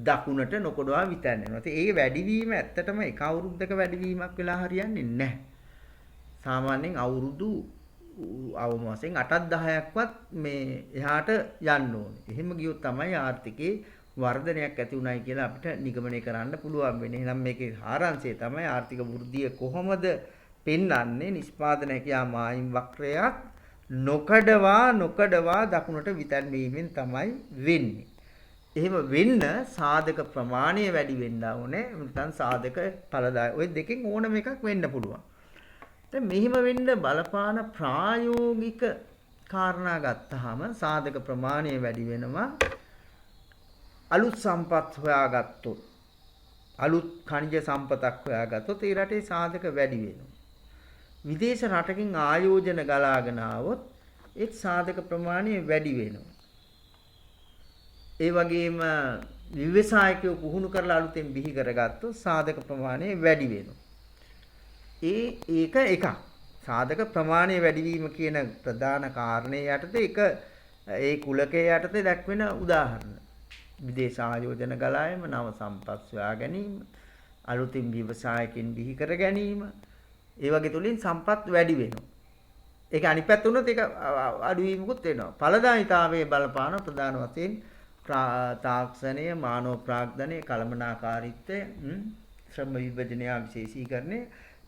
දකුණට නොකොඩවා විතන් වෙනවා. ඉතින් ඒ වැඩිවීම ඇත්තටම එක අවුරුද්දක වැඩිවීමක් වෙලා හරියන්නේ නැහැ. සාමාන්‍යයෙන් අවුරුදු අවම වශයෙන් 8ක් 10ක්වත් මේ එහාට යන්න ඕනේ. එහෙම ගියොත් තමයි ආර්ථිකේ වර්ධනයක් ඇති උනායි කියලා අපිට නිගමනය කරන්න පුළුවන් වෙන්නේ. එහෙනම් මේකේ සාරාංශය තමයි ආර්ථික වෘද්ධිය කොහොමද පෙන්වන්නේ නිෂ්පාදන හැකියාව මායිම් වක්‍රයක් නොකඩවා දකුණට විතන් වීමෙන් තමයි වෙන්නේ. එහෙම වෙන්න සාධක ප්‍රමාණය වැඩි වෙන්න ඕනේ. නැත්නම් සාධක ඵලදාය. ওই දෙකෙන් ඕනම එකක් වෙන්න පුළුවන්. දැන් මෙහිම වෙන්න බලපාන ප්‍රායෝගික කාරණා ගත්තාම සාධක ප්‍රමාණය වැඩි වෙනවා. අලුත් සම්පත් හොයාගත්තොත් අලුත් ඛනිජ සම්පතක් හොයාගත්තොත් ඒ රටේ සාධක වැඩි වෙනවා. විදේශ රටකින් ආයෝජන ගලාගෙන ආවොත් ඒත් සාධක ප්‍රමාණය වැඩි වෙනවා. ඒ වගේම ව්‍යවසායකයෝ පුහුණු කරලා අලුතෙන් බිහි කරගත්තොත් සාධක ප්‍රමාණය වැඩි වෙනවා. ඒක එකක්. සාධක ප්‍රමාණය වැඩිවීම කියන ප්‍රධාන කාරණේ යටතේ ඒ කුලකයේ යටතේ දක්වන උදාහරණ. විදේශ ආයෝජන ගලායම, නව සම්පත් සොයා ගැනීම, අලුතින් ව්‍යවසායකින් බිහි කර ගැනීම, ඒ වගේ තුලින් සම්පත් වැඩි වෙනවා. ඒක අනිත් පැත්ත උනොත් ඒක අඩුවීමකුත් වෙනවා. ඵලදායීතාවයේ බලපාන ප්‍රධාන වශයෙන් තාක්ෂණය, මානව ප්‍රාග්ධනය, කළමනාකාරීත්වය, ශ්‍රම විභජනය, විශේෂීකරණය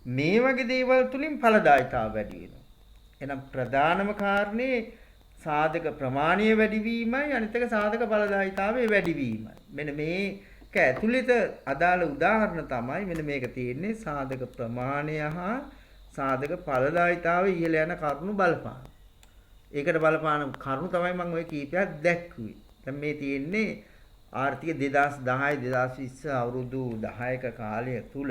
මේ වගේ දේවල් තුලින් ඵලදායීතාව වැඩි වෙනවා. එහෙනම් ප්‍රධානම කාරණේ සාධක ප්‍රමාණය වැඩිවීමයි අනිත් එක සාධක ඵලදායීතාවයේ වැඩිවීමයි. මෙන්න මේක ඇතුළත අදාළ උදාහරණ තමයි මෙන්න මේක තියෙන්නේ සාධක ප්‍රමාණය හා සාධක ඵලදායීතාවයේ ඉහළ යන කරුණු බලපාන. ඒකට බලපාන කරුණු තමයි මම ওই කීපයක් දැක්කුවේ. දැන් මේ තියෙන්නේ ආර්ථික 2010 2020 අවුරුදු 10ක කාලය තුල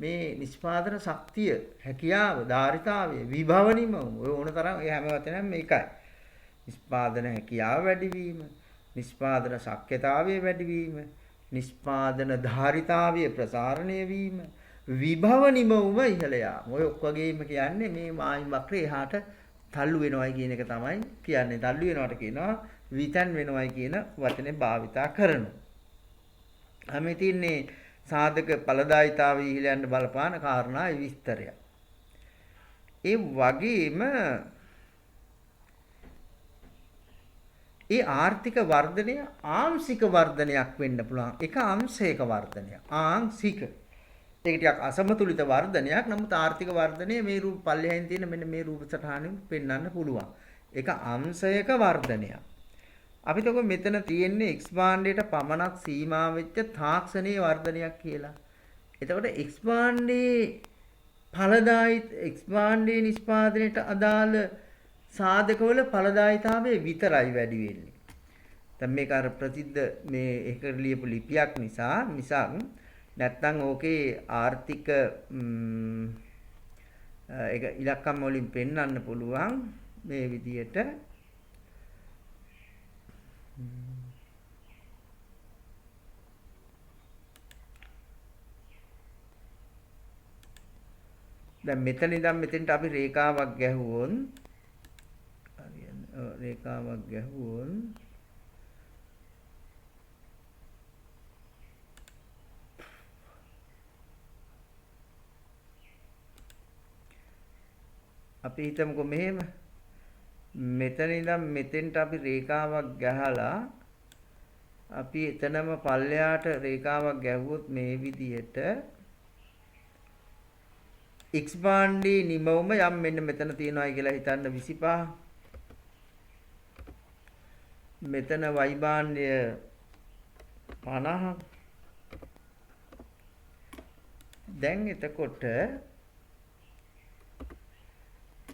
මේ නිෂ්පාදන ශක්තිය, හැකියාව, ධාරිතාවය, විභවනිම ඔය ඕන තරම් ඒ හැම වචනයක්ම එකයි. නිෂ්පාදන හැකියාව වැඩිවීම, නිෂ්පාදන ශක්්‍යතාවය වැඩිවීම, නිෂ්පාදන ධාරිතාවය ප්‍රසාරණය වීම, විභව නිමවුම ඉහළ යාම. ඔය ඔක්කොගේම කියන්නේ මේ මායිම් වක්‍රේ එහාට තල්ලු වෙනවයි කියන එක තමයි කියන්නේ. තල්ලු වෙනවට කියනවා විතන් වෙනවයි කියන වචනේ භාවිතා කරනවා. හැම තින්නේ සාධක ඵලදායිතාවය ඉහළ යන්න බලපාන කාරණා විස්තරයක්. ඒ වගේම ඒ ආර්ථික වර්ධනය ආංශික වර්ධනයක් වෙන්න පුළුවන්. එක අංශයක වර්ධනයක්. ආංශික. ඒක ටිකක් අසමතුලිත වර්ධනයක්. නමුත් ආර්ථික වර්ධනය මේ රූප පල්ලෙහින් තියෙන මෙන්න මේ රූප සටහනින් පෙන්වන්න පුළුවන්. ඒක අංශයක වර්ධනයක්. අපි තකො මෙතන තියෙන්නේ X භාණ්ඩයට පමණක් සීමා වෙච්ච තාක්ෂණීය වර්ධනයක් කියලා. එතකොට X භාණ්ඩේ ඵලදායි X භාණ්ඩේ නිෂ්පාදනයට අදාළ සාධකවල ඵලදායිතාවය විතරයි වැඩි වෙන්නේ. දැන් මේක අර ප්‍රසිද්ධ මේ එක ලියපු ලිපියක් නිසා මිසක් නැත්තම් ඕකේ ආර්ථික ඒක ඉලක්කම් වලින් පෙන්වන්න පුළුවන් මේ විදියට. දැන් මෙතන ඉඳන් මෙතෙන්ට අපි රේඛාවක් ගැහුවොත් රේඛාවක් ගැහුවොත් අපි හිතමුකෝ මෙහෙම මෙතන ඉඳන් මෙතෙන්ට අපි රේඛාවක් ගැහලා අපි එතනම පල්ලෙහාට රේඛාවක් ගැහුවොත් මේ විදිහට X භාණ්ඩේ නිමවුම යම් මෙන්න මෙතන තියෙනවායි කියලා හිතන්න 25 මෙතන Y භාණ්ඩය 50 දැන් එතකොට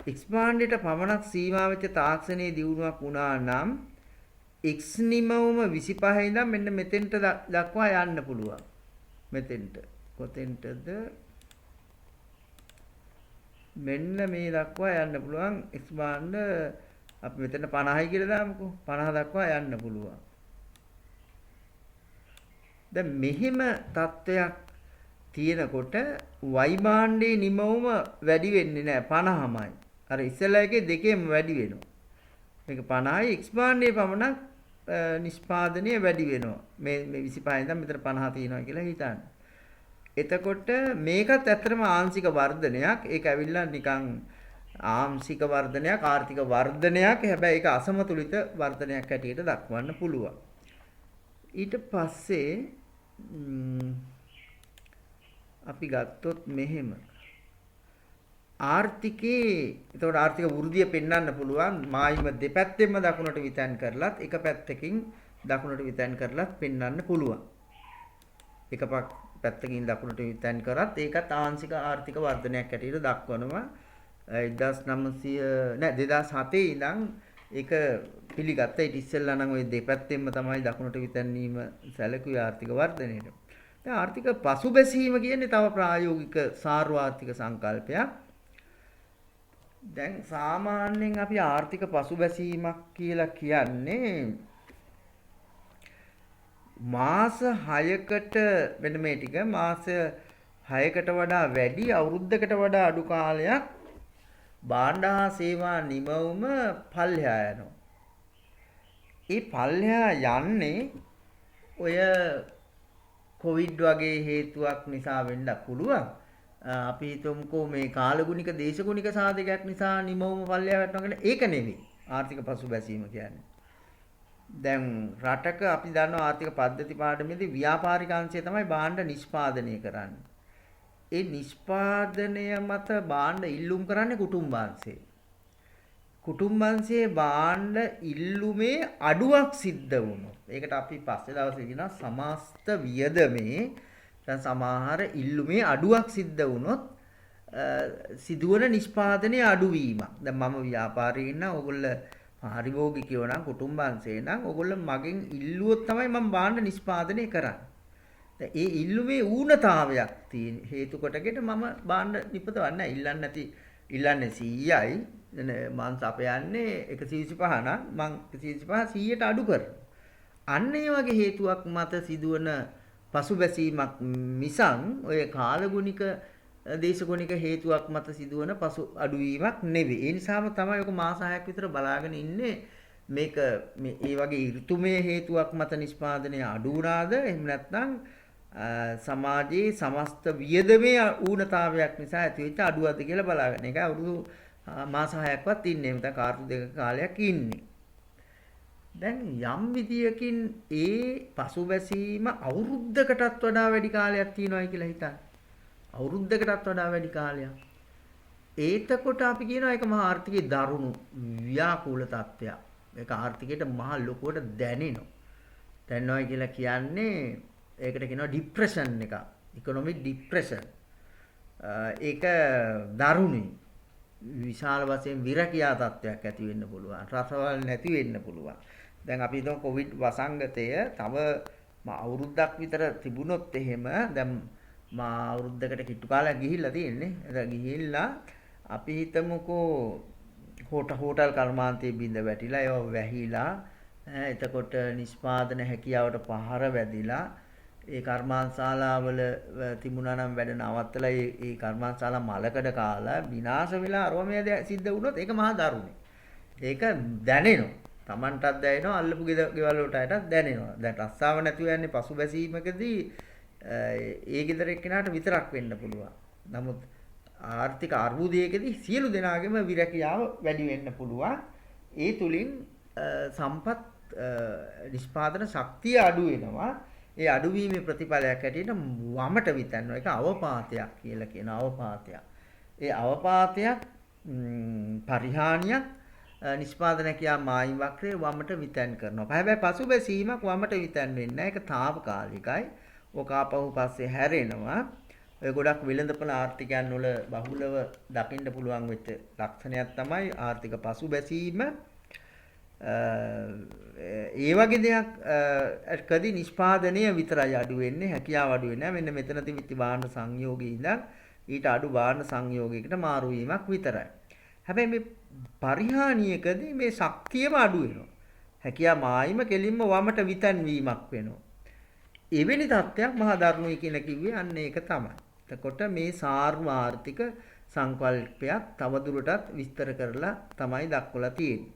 X භාණ්ඩයට පමණක් සීමා වෙච්ච තාක්ෂණයේ දියුණුවක් වුණා නම් X නිමවුම 25 ඉඳන් මෙන්න මෙතෙන්ට දක්වා යන්න පුළුවන්. මෙතෙන්ට කොතෙන්ටද මෙන්න මේ දක්වා යන්න පුළුවන්. X භාණ්ඩ අපි මෙතන 50යි කියලා දාමුකෝ. 50 දක්වා යන්න පුළුවන්. දැන් මෙහිම තත්වයක් තියෙනකොට Y භාණ්ඩේ නිමවුම වැඩි වෙන්නේ නැහැ 50මයි. අර ඉස්සෙල්ලා එකේ දෙකේම වැඩි වෙනවා. මේක 50යි X භාණ්ඩේ පමණක් නිෂ්පාදනය වැඩි වෙනවා. මේ 25 ඉඳන් මෙතන 50 තියෙනවා කියලා හිතන්න. එතකොට මේකත් ඇත්තටම ආංශික වර්ධනයක්. ඒක ඇවිල්ලා නිකන් ආංශික වර්ධනයක්, ආර්ථික වර්ධනයක්. හැබැයි ඒක අසමතුලිත වර්ධනයක් හැටියට දක්වන්න පුළුවන්. ඊට පස්සේ අපි ගත්තොත් මෙහෙම ආර්ථිකේ එතකොට ආර්ථික වෘද්ධිය පෙන්වන්න පුළුවන් මායිම දෙපැත්තෙන්ම දකුණට විතැන් කරලත් එක පැත්තකින් දකුණට විතැන් කරලත් පෙන්වන්න පුළුවන්. එක පැත්තකින් දකුණට විතැන් කරත් ඒකත් ආංශික ආර්ථික වර්ධනයක් හැටියට දක්වනවා. 2007 ඉඳන් ඒක පිළිගත්තා. ඊට ඉස්සෙල්ලා නම් ওই දෙපැත්තෙන්ම තමයි දකුණට විතැන්වීම සැලකුවේ ආර්ථික වර්ධනයට. දැන් ආර්ථික පසුබැසීම කියන්නේ තව ප්‍රායෝගික සාර්වාර්ථික සංකල්පයක්. දැන් සාමාන්‍යයෙන් අපි ආර්ථික පසුබැසීමක් කියලා කියන්නේ මාස 6කට වෙන මේ ටික මාස 6කට වඩා වැඩි අවුරුද්දකට වඩා අඩු කාලයක් භාණ්ඩ හා සේවා නිමවුම පල්ලෙහා යනවා. ඒ පල්ලෙහා යන්නේ ඔය කොවිඩ් වගේ හේතුවක් නිසා වෙන්න පුළුවන්. අපි හිතමුකෝ මේ කාලගුණික දේශගුණික සාධකයක් නිසා නිමවුම පල්ලෙහා වැටෙනවා කියන්නේ ඒක නෙවෙයි ආර්ථික පසුබැසීම කියන්නේ. දැන් රටක අපි දන්නවා ආර්ථික පද්ධති පාඩමේදී ව්‍යාපාරික අංශය තමයි භාණ්ඩ නිෂ්පාදනය කරන්නේ. ඒ නිෂ්පාදනය මත භාණ්ඩ ඉල්ලුම් කරන්නේ කුටුම්බාංශය. කුටුම්බාංශයේ භාණ්ඩ ඉල්ලුමේ අඩුවක් සිද්ධ වුණොත් ඒකට අපි පස්සේ දවසේ කියනවා සමස්ත වියදමේ දැන් සමහර ඉල්ලුමේ අඩුවක් සිද්ධ වුණොත් සිදුවන නිෂ්පාදනයේ අඩුවීමක්. දැන් මම ව්‍යාපාරයේ ඉන්න ඕගොල්ලෝ පාරිභෝගිකයෝ නම් කුටුම්බාංශේ නම් ඕගොල්ලෝ මගෙන් ඉල්ලුවොත් තමයි මම භාණ්ඩ නිෂ්පාදනය කරන්නේ. දැන් ඒ ඉල්ලුමේ ඌනතාවයක් තියෙන හේතු කොටගෙන මම භාණ්ඩ නිපදවන්නේ නැහැ. ඉල්ලන්නේ නැති ඉල්ලන්නේ 100යි. මං සපයන්නේ 125 නම් මං 125 100ට අඩු කරනවා. අන්න ඒ වගේ හේතුවක් මත සිදුවන පසුබැසීමක් මිසං ඔය කාලගුණික දේශගුණික හේතුවක් මත සිදුවන පසු අඩුවීමක් නෙවෙයි. ඒ නිසාම තමයි ඔක මාස 6ක් විතර බලාගෙන ඉන්නේ මේක මේ ඒ වගේ ඍතුමය හේතුවක් මත නිෂ්පාදනය අඩු වුණාද එහෙම නැත්නම් සමාජයේ සමස්ත වියදමේ ඌනතාවයක් නිසා ඇතිවෙච්ච අඩුවක්ද කියලා බලාගන්න. ඒක අවුරුදු මාස 6ක්වත් ඉන්නේ. මත කාර්තු දෙක කාලයක් ඉන්නේ. දැන් යම් විදියකින් ඒ පසුබැසීම අවුරුද්දකටත් වඩා වැඩි කාලයක් තියෙනවායි කියලා හිතන්න. අවුරුද්දකටත් වඩා වැඩි කාලයක්. ඒතකොට අපි කියනවා ඒක මහා ආර්ථිකයේ දරුණු ව්‍යාකූල තත්ත්වයක්. ඒක ආර්ථිකයට මහා ලොකුවට දැනෙනවා. දැනනවායි කියලා කියන්නේ ඒකට කියනවා ડિප්‍රෙෂන් එක. Economic depression. ඒක දරුණුයි. විශාල වශයෙන් විරකියා තත්ත්වයක් ඇති වෙන්න පුළුවන්. රසවල් නැති වෙන්න පුළුවන්. දැන් අපි හිතමු කොවිඩ් වසංගතය තව අවුරුද්දක් විතර තිබුණොත් එහෙම දැන් අවුරුද්දකට කිට්ටු කාලයක් ගිහිල්ලා තියෙන්නේ. ඒක ගිහිල්ලා අපි හිතමුකෝ හෝටල් කර්මාන්තයේ බිඳ වැටිලා ඒවා වැහිලා එතකොට නිෂ්පාදන හැකියාවට පහර වැදිලා ඒ කර්මාන්තශාලාවල තිබුණා නම් වැඩ නවත්තලා ඒ කර්මාන්තශාලා මලකඩ කාලා විනාශ වෙලා අරවමය සිද්ධ වුණොත් ඒක මහා දරුණුයි. ඒක දැනෙනවා. Tamanටත් දැනෙනවා අල්ලපු ගෙවල් වලටත් දැනෙනවා. දැන් රස්සාව නැතුව යන්නේ පසුබැසීමකදී ඒ ගෙදර එක්කෙනාට විතරක් වෙන්න පුළුවන්. නමුත් ආර්ථික අර්බුදයකදී සියලු දෙනාගේම විරකියාව වැඩි වෙන්න පුළුවන්. ඒ තුලින් සම්පත් නිෂ්පාදන ශක්තිය අඩු වෙනවා. ඒ අඩුවීමේ ප්‍රතිඵලයක් හැටියට වමට විතන්නවා. ඒක අවපාතයක් කියලා කියන අවපාතයක්. ඒ අවපාතයක් පරිහානියක් නිෂ්පාදන කියා මායිම් වක්‍රයේ වමට විතන් කරනවා. හැබැයි පසුබැසීමක් වමට විතන් වෙන්නේ නැහැ. ඒක తాවකාලිකයි. ඔක ආපහු පස්සේ හැරෙනවා. ඔය ගොඩක් වෙළඳපොළ ආර්ථිකයන් වල බහුලව දකින්න පුළුවන් වෙච්ච ලක්ෂණයක් තමයි ආර්ථික පසුබැසීම. ඒ වගේ දෙයක් කදී නිෂ්පාදනය විතරයි අඩු වෙන්නේ හැකියාව අඩු වෙන්නේ නැහැ. මෙන්න මෙතන තිබිච්ච භාණ්ඩ සංයෝගයේ ඉඳන් ඊට අඩු භාණ්ඩ සංයෝගයකට මාරු වීමක් විතරයි. හැබැයි මේ පරිහානියකදී මේ ශක්තියම අඩු වෙනවා. හැකියා මායිම කෙලින්ම වමට විතන් වීමක් වෙනවා. එවැනි තත්ත්වයක් මහා දරුණුයි කියලා කිව්වේ අන්න ඒක තමයි. එතකොට මේ සාර්වාර්ථික සංකල්පයක් තවදුරටත් විස්තර කරලා තමයි දක්වලා තියෙන්නේ.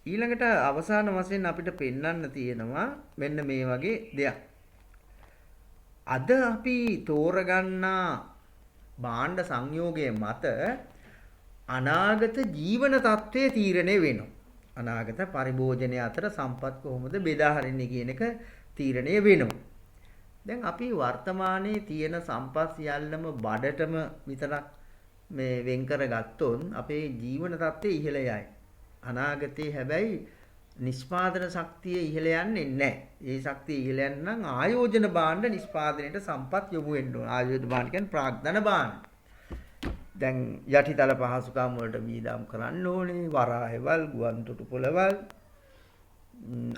ඊළඟට අවසාන වශයෙන් අපිට පෙන්වන්න තියෙනවා මෙන්න මේ වගේ දෙයක්. අද අපි තෝරගන්නා භාණ්ඩ සංයෝගයේ මත අනාගත ජීවන තත්ත්වය තීරණය වෙනවා. අනාගත පරිභෝජනය අතර සම්පත් කොහොමද බෙදා හරින්නේ කියන එක තීරණය වෙනවා. දැන් අපි වර්තමානයේ තියෙන සම්පත් සියල්ලම බඩටම විතරක් මේ වෙන් කරගත්තොත් අපේ ජීවන තත්ත්වය ඉහළ යයි. අනාගතේ හැබැයි නිෂ්පාදන ශක්තිය ඉහළ යන්නේ නැහැ. ඒ ශක්තිය ඉහළ යන්න නම් ආයෝජන භාණ්ඩ නිෂ්පාදනයට සම්පත් යොමු වෙන්න ඕන. ආයෝජන භාණ්ඩ කියන්නේ ප්‍රාග්ධන භාණ්ඩ. දැන් යටිතල පහසුකම් වලට වීදම් කරන්න ඕනේ. වරායවල්, ගුවන් තොටුපළවල්,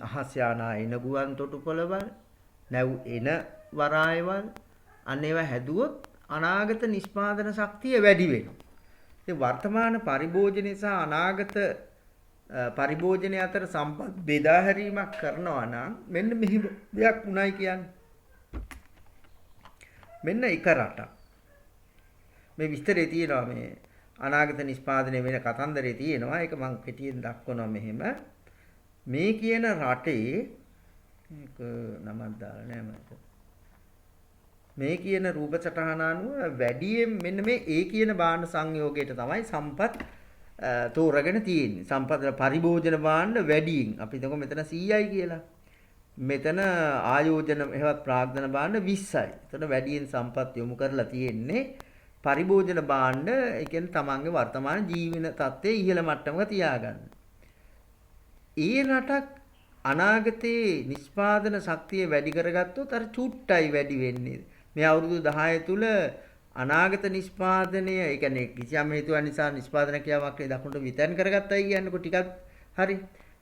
අහස් යානා එන ගුවන් තොටුපළවල්, නැව් එන වරායවල් අන්න ඒවා හැදුවොත් අනාගත නිෂ්පාදන ශක්තිය වැඩි වෙනවා. ඒ වර්තමාන පරිභෝජනය සහ අනාගත පරිභෝජනය අතර සම්පත් බෙදා හැරීමක් කරනවා නම් මෙන්න මෙහෙම දෙයක් උණයි කියන්නේ. මෙන්න එක රටක්. මේ විස්තරේ තියෙනවා මේ අනාගත නිෂ්පාදනය වෙන කතන්දරේ තියෙනවා. ඒක මම කෙටියෙන් දක්වනවා මෙහෙම. මේ කියන රටේ මේක නමක් දාලා නෑ මට. මේ කියන රූප සටහන අනුව වැඩියෙන් මෙන්න මේ ඒ කියන භාණ්ඩ සංයෝගයට තමයි සම්පත් තෝරගෙන තියෙන්නේ. සම්පත් පරිභෝජන භාණ්ඩ වැඩියෙන්. අපි හිතමු මෙතන 100යි කියලා. මෙතන ආයෝජන එහෙවත් ප්‍රාග්ධන භාණ්ඩ 20යි. එතන වැඩියෙන් සම්පත් යොමු කරලා තියෙන්නේ පරිභෝජන භාණ්ඩ. ඒ කියන්නේ තමන්ගේ වර්තමාන ජීවන තත්ත්වයේ ඉහළ මට්ටමක තියාගන්න. ඒ රටක් අනාගතයේ නිෂ්පාදන ශක්තිය වැඩි කරගත්තොත් අර චුට්ටයි වැඩි වෙන්නේ. මේ අවුරුදු 10 තුල අනාගත නිෂ්පාදනය, ඒ කියන්නේ කිසියම් හේතුවක් නිසා නිෂ්පාදන ක්‍රියාවක් දකුණට විතන් කරගත්තයි කියන්නකො ටිකක් හරි.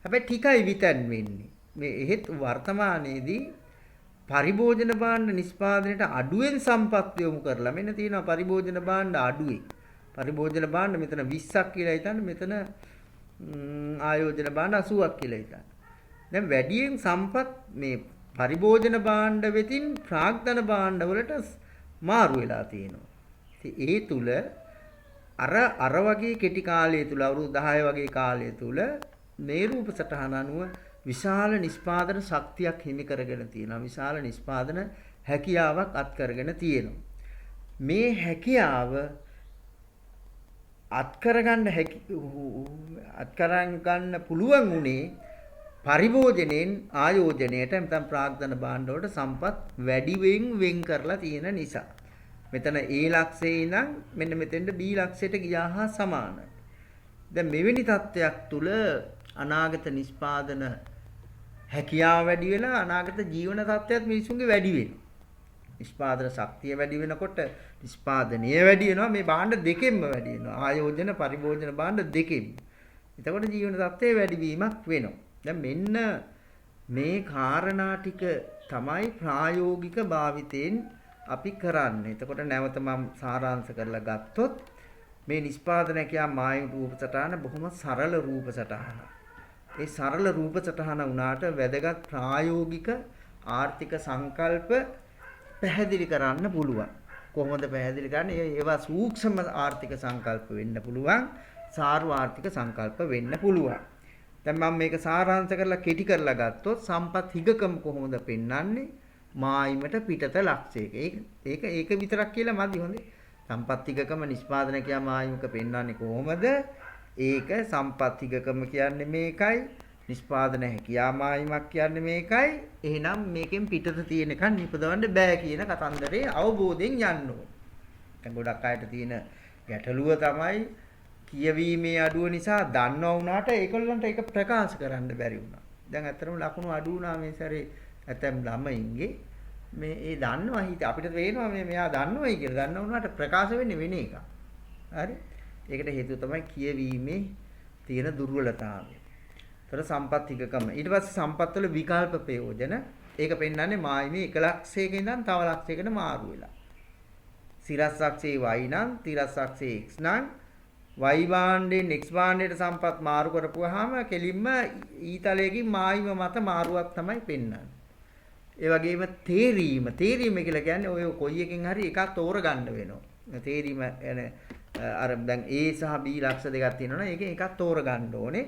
හැබැයි ටිකයි විතන් වෙන්නේ. මේ එහෙත් වර්තමානයේදී පරිභෝජන භාණ්ඩ නිෂ්පාදනයට අඩුවෙන් සම්පත් යොමු කරලා මෙන්න තියෙනවා පරිභෝජන භාණ්ඩ අඩුවේ. පරිභෝජන භාණ්ඩ මෙතන 20ක් කියලා හිතන්න මෙතන ආයෝජන භාණ්ඩ 80ක් කියලා හිතන්න. දැන් වැඩියෙන් සම්පත් මේ පරිභෝජන භාණ්ඩ වෙතින් ප්‍රාග්ධන භාණ්ඩ වලට මාරු වෙලා තියෙනවා. ඉතින් ඒ තුල අර වගේ කෙටි කාලය තුල අවුරුදු 10 වගේ කාලය තුල මේ රූප සටහන අනුව විශාල නිෂ්පාදන ශක්තියක් හිමි කරගෙන තියෙනවා. විශාල නිෂ්පාදන හැකියාවක් අත් කරගෙන තියෙනවා. මේ හැකියාව අත් කරගන්න පුළුවන් උනේ පරිභෝජනයෙන් ආයෝජනයට නැත්නම් ප්‍රාග්ධන භාණ්ඩ වලට සම්පත් වැඩි වෙන් කරලා තියෙන නිසා. මෙතන A ලක්ෂයේ ඉඳන් මෙන්න මෙතෙන්ට B ලක්ෂයට ගියා හා සමානයි. දැන් මෙවැනි තත්ත්වයක් තුල අනාගත නිෂ්පාදන හැකියාව වැඩි වෙලා අනාගත ජීවන තත්ත්වයක් මිනිසුන්ගේ වැඩි වෙනවා. නිෂ්පාදන ශක්තිය වැඩි වෙනකොට නිෂ්පාදනය වැඩි වෙනවා. මේ භාණ්ඩ දෙකෙන්ම වැඩි වෙනවා. ආයෝජන පරිභෝජන භාණ්ඩ දෙකෙන්ම. එතකොට ජීවන තත්ත්වයේ වැඩිවීමක් වෙනවා. දැන් මෙන්න මේ කාරණා ටික තමයි ප්‍රායෝගික භාවිතයෙන් අපි කරන්නේ. එතකොට නැවත මම සාරාංශ කරලා ගත්තොත් මේ නිෂ්පාදන කියා මායිම් රූප සටහන බොහොම සරල රූප සටහනක්. ඒ සරල රූප සටහන වුණාට වැදගත් ප්‍රායෝගික ආර්ථික සංකල්ප පැහැදිලි කරන්න පුළුවන්. කොහොමද පැහැදිලි කරන්නේ? ඒවා සූක්ෂම ආර්ථික සංකල්ප වෙන්න පුළුවන්. සාර්ව ආර්ථික සංකල්ප වෙන්න පුළුවන්. දැන් මම මේක සාරාංශ කරලා කෙටි කරලා ගත්තොත් සම්පත් හිගකම කොහොමද පෙන්වන්නේ? මායිමට පිටත ලක්ෂයක. ඒක විතරක් කියලා මදි හොඳේ. සම්පත් හිගකම නිෂ්පාදන කියා මායිමක පෙන්වන්නේ කොහොමද? ඒක සම්පත් හිගකම කියන්නේ මේකයි. නිෂ්පාදන හැකියා මායිමක් කියන්නේ මේකයි. එහෙනම් මේකෙන් පිටත තියෙන එකක් නිපදවන්න බෑ කියන කතන්දරේ අවබෝධයෙන් යන්න ඕන. දැන් ගොඩක් අයට තියෙන ගැටලුව තමයි කියවීමේ අඩුව නිසා දන්නව වුණාට ඒගොල්ලන්ට ඒක ප්‍රකාශ කරන්න බැරි වුණා. දැන් ඇත්තටම ලකුණු අඩු වුණා මේ සැරේ ඇතැම් ළමයින්ගේ මේ ඒ දන්නවා හිත අපිට පේනවා මේ මෙයා දන්නවයි කියලා. දන්නව වුණාට ප්‍රකාශ වෙන්නේ වෙන එකක්. හරි? ඒකට හේතුව තමයි කියවීමේ තියෙන දුර්වලතාවය. ඒතර සම්පත් හිගකම. ඊට පස්සේ සම්පත් වල විකල්ප ප්‍රයෝජන. ඒක පෙන්වන්නේ මායිමේ 1 ලක්ෂයක ඉඳන් තව ලක්ෂයකට මාරු වෙලා. සිරස් අක්ෂයේ y නම් තිරස් අක්ෂයේ x නම් y භාණ්ඩයෙන් x භාණ්ඩයට සම්පත් මාරු කරපුවාම කෙලින්ම ඊතලයකින් මායිම මත මාරුවක් තමයි පෙන්වන්නේ. ඒ වගේම තේරීම කියලා කියන්නේ ඔය කොයි එකකින් හරි එකක් තෝරගන්න වෙනවා. තේරීම අර දැන් A සහ B ලක්ෂ දෙකක් තියෙනවනේ ඒකෙන් එකක් තෝරගන්න ඕනේ.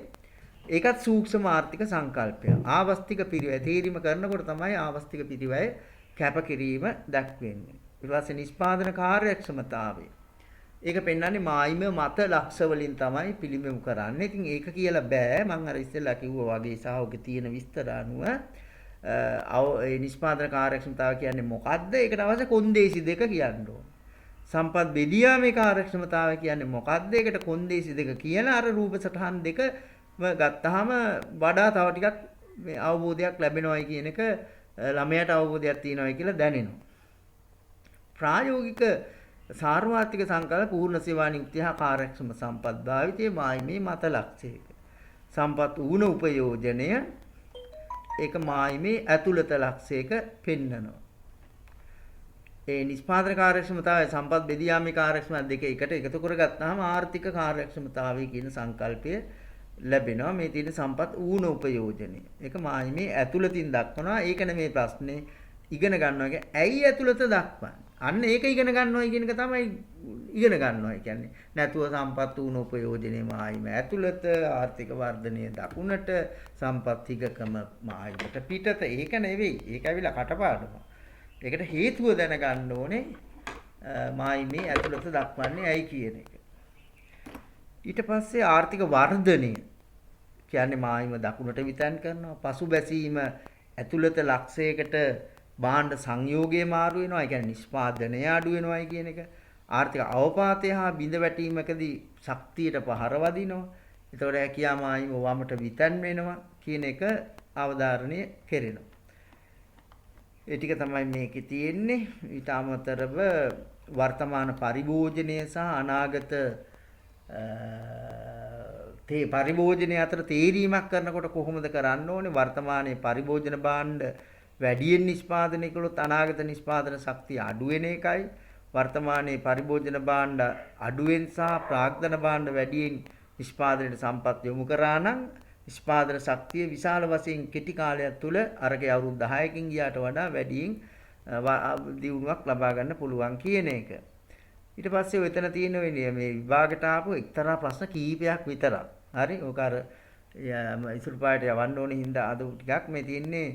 ඒකත් සූක්ෂම ආර්ථික සංකල්පය. ආවස්තික පිරිවැය තේරීම කරනකොට තමයි ආවස්තික පිරිවැය කැපකිරීම දක්වන්නේ. ඊට පස්සේ නිෂ්පාදන කාර්යක්ෂමතාවය. ඒක පෙන්වන්නේ මායිම මත ලක්ෂ වලින් තමයි පිළිඹු කරන්නේ. ඉතින් ඒක කියලා බෑ. මම අර ඉස්සෙල්ලා කිව්වා වගේ සහ ඔගේ තියෙන විස්තර අනුව ඒ නිෂ්පාදන කාර්යක්ෂමතාව කියන්නේ මොකද්ද? ඒකට අවශ්‍ය කොන්දේසි දෙක කියන්න ඕන. සම්පත් බෙදියාමේ කාර්යක්ෂමතාව කියන්නේ මොකද්ද? ඒකට කොන්දේසි දෙක කියලා අර රූප සටහන් දෙක ගත්තාම වඩා තව ටිකක් මේ අවබෝධයක් ලැබෙනවයි කියන එක ළමයාට අවබෝධයක් තියෙනවයි කියලා දැනෙනවා. ප්‍රායෝගික සාර්වාර්ථික සංකල්ප පූර්ණ සේවා නියුක්තිය හා කාර්යක්ෂම සම්පත් භාවිතයේ මායිමේ මත ලක්ෂයක. සම්පත් ඌන උපයෝජනය ඒක මායිමේ ඇතුළත ලක්ෂයක පෙන්නනවා. ඒ නිෂ්පාදන කාර්යක්ෂමතාවය සම්පත් බෙදියාමේ කාර්යක්ෂමතාව දෙක එකට එකතු කරගත්තාම ආර්ථික කාර්යක්ෂමතාවය කියන සංකල්පය ලැබෙනවා. මේ තියෙන සම්පත් ඌන උපයෝජනය. ඒක මායිමේ ඇතුළතින් දක්වනවා. ඒක නෙමේ ප්‍රශ්නේ. ඉගෙන ගන්නවා කියන්නේ ඇයි ඇතුළත දක්වන්නේ? අන්න ඒක ඉගෙන ගන්නවා කියන එක තමයි ඉගෙන ගන්නවා කියන්නේ. නැතුව සම්පත් ඌන උපයෝජනයේ මායිම ඇතුළත ආර්ථික වර්ධනය දකුණට සම්පත් හිගකම මායිමට පිටත. ඒක නෙවෙයි. ඒක ඇවිල්ලා කටපාඩම. ඒකට හේතුව දැනගන්න ඕනේ මායිමේ ඇතුළත දක්වන්නේ ඇයි කියන එක. ඊට පස්සේ ආර්ථික වර්ධනය කියන්නේ මායිම දකුණට විතන් කරනවා. පසුබැසීම ඇතුළත ලක්ෂයකට භාණ්ඩ සංයෝගය මාරු වෙනවා. ඒ කියන්නේ නිෂ්පාදනය අඩු වෙනවායි කියන එක. ආර්ථික අවපාතය හා බිඳ වැටීමකදී ශක්තියට පහර වදිනවා. ඒතකොට හැකියා මායිම වමට විතන් වෙනවා කියන එක අවධාරණය කෙරෙනවා. ඒ ටික තමයි මේකේ තියෙන්නේ. ඊට අමතරව වර්තමාන පරිභෝජනය සහ අනාගත පරිභෝජනය අතර තේරීමක් කරනකොට කොහොමද කරන්න ඕනේ? වර්තමානයේ පරිභෝජන භාණ්ඩ වැඩියෙන් නිෂ්පාදනය කළොත් අනාගත නිෂ්පාදන ශක්තිය අඩු වෙන එකයි. වර්තමානයේ පරිභෝජන භාණ්ඩ අඩුවෙන් සහ ප්‍රාග්ධන භාණ්ඩ වැඩියෙන් නිෂ්පාදනයට සම්පත් යොමු කරා නම් නිෂ්පාදන ශක්තිය විශාල වශයෙන් කෙටි කාලයක් තුළ අරගේ අවුරුදු 10කින් ගියාට වඩා වැඩියෙන් දියුණුවක් ලබා ගන්න පුළුවන් කියන එක. ඊට පස්සේ ඔතන තියෙන මේ විභාගයට ආපු එක්තරා ප්‍රශ්න කීපයක් විතරක්. හරි. ඕක අර ඉසුරු පාට යවන්න ඕනේ හින්දා අද ටිකක් මේ තියෙන්නේ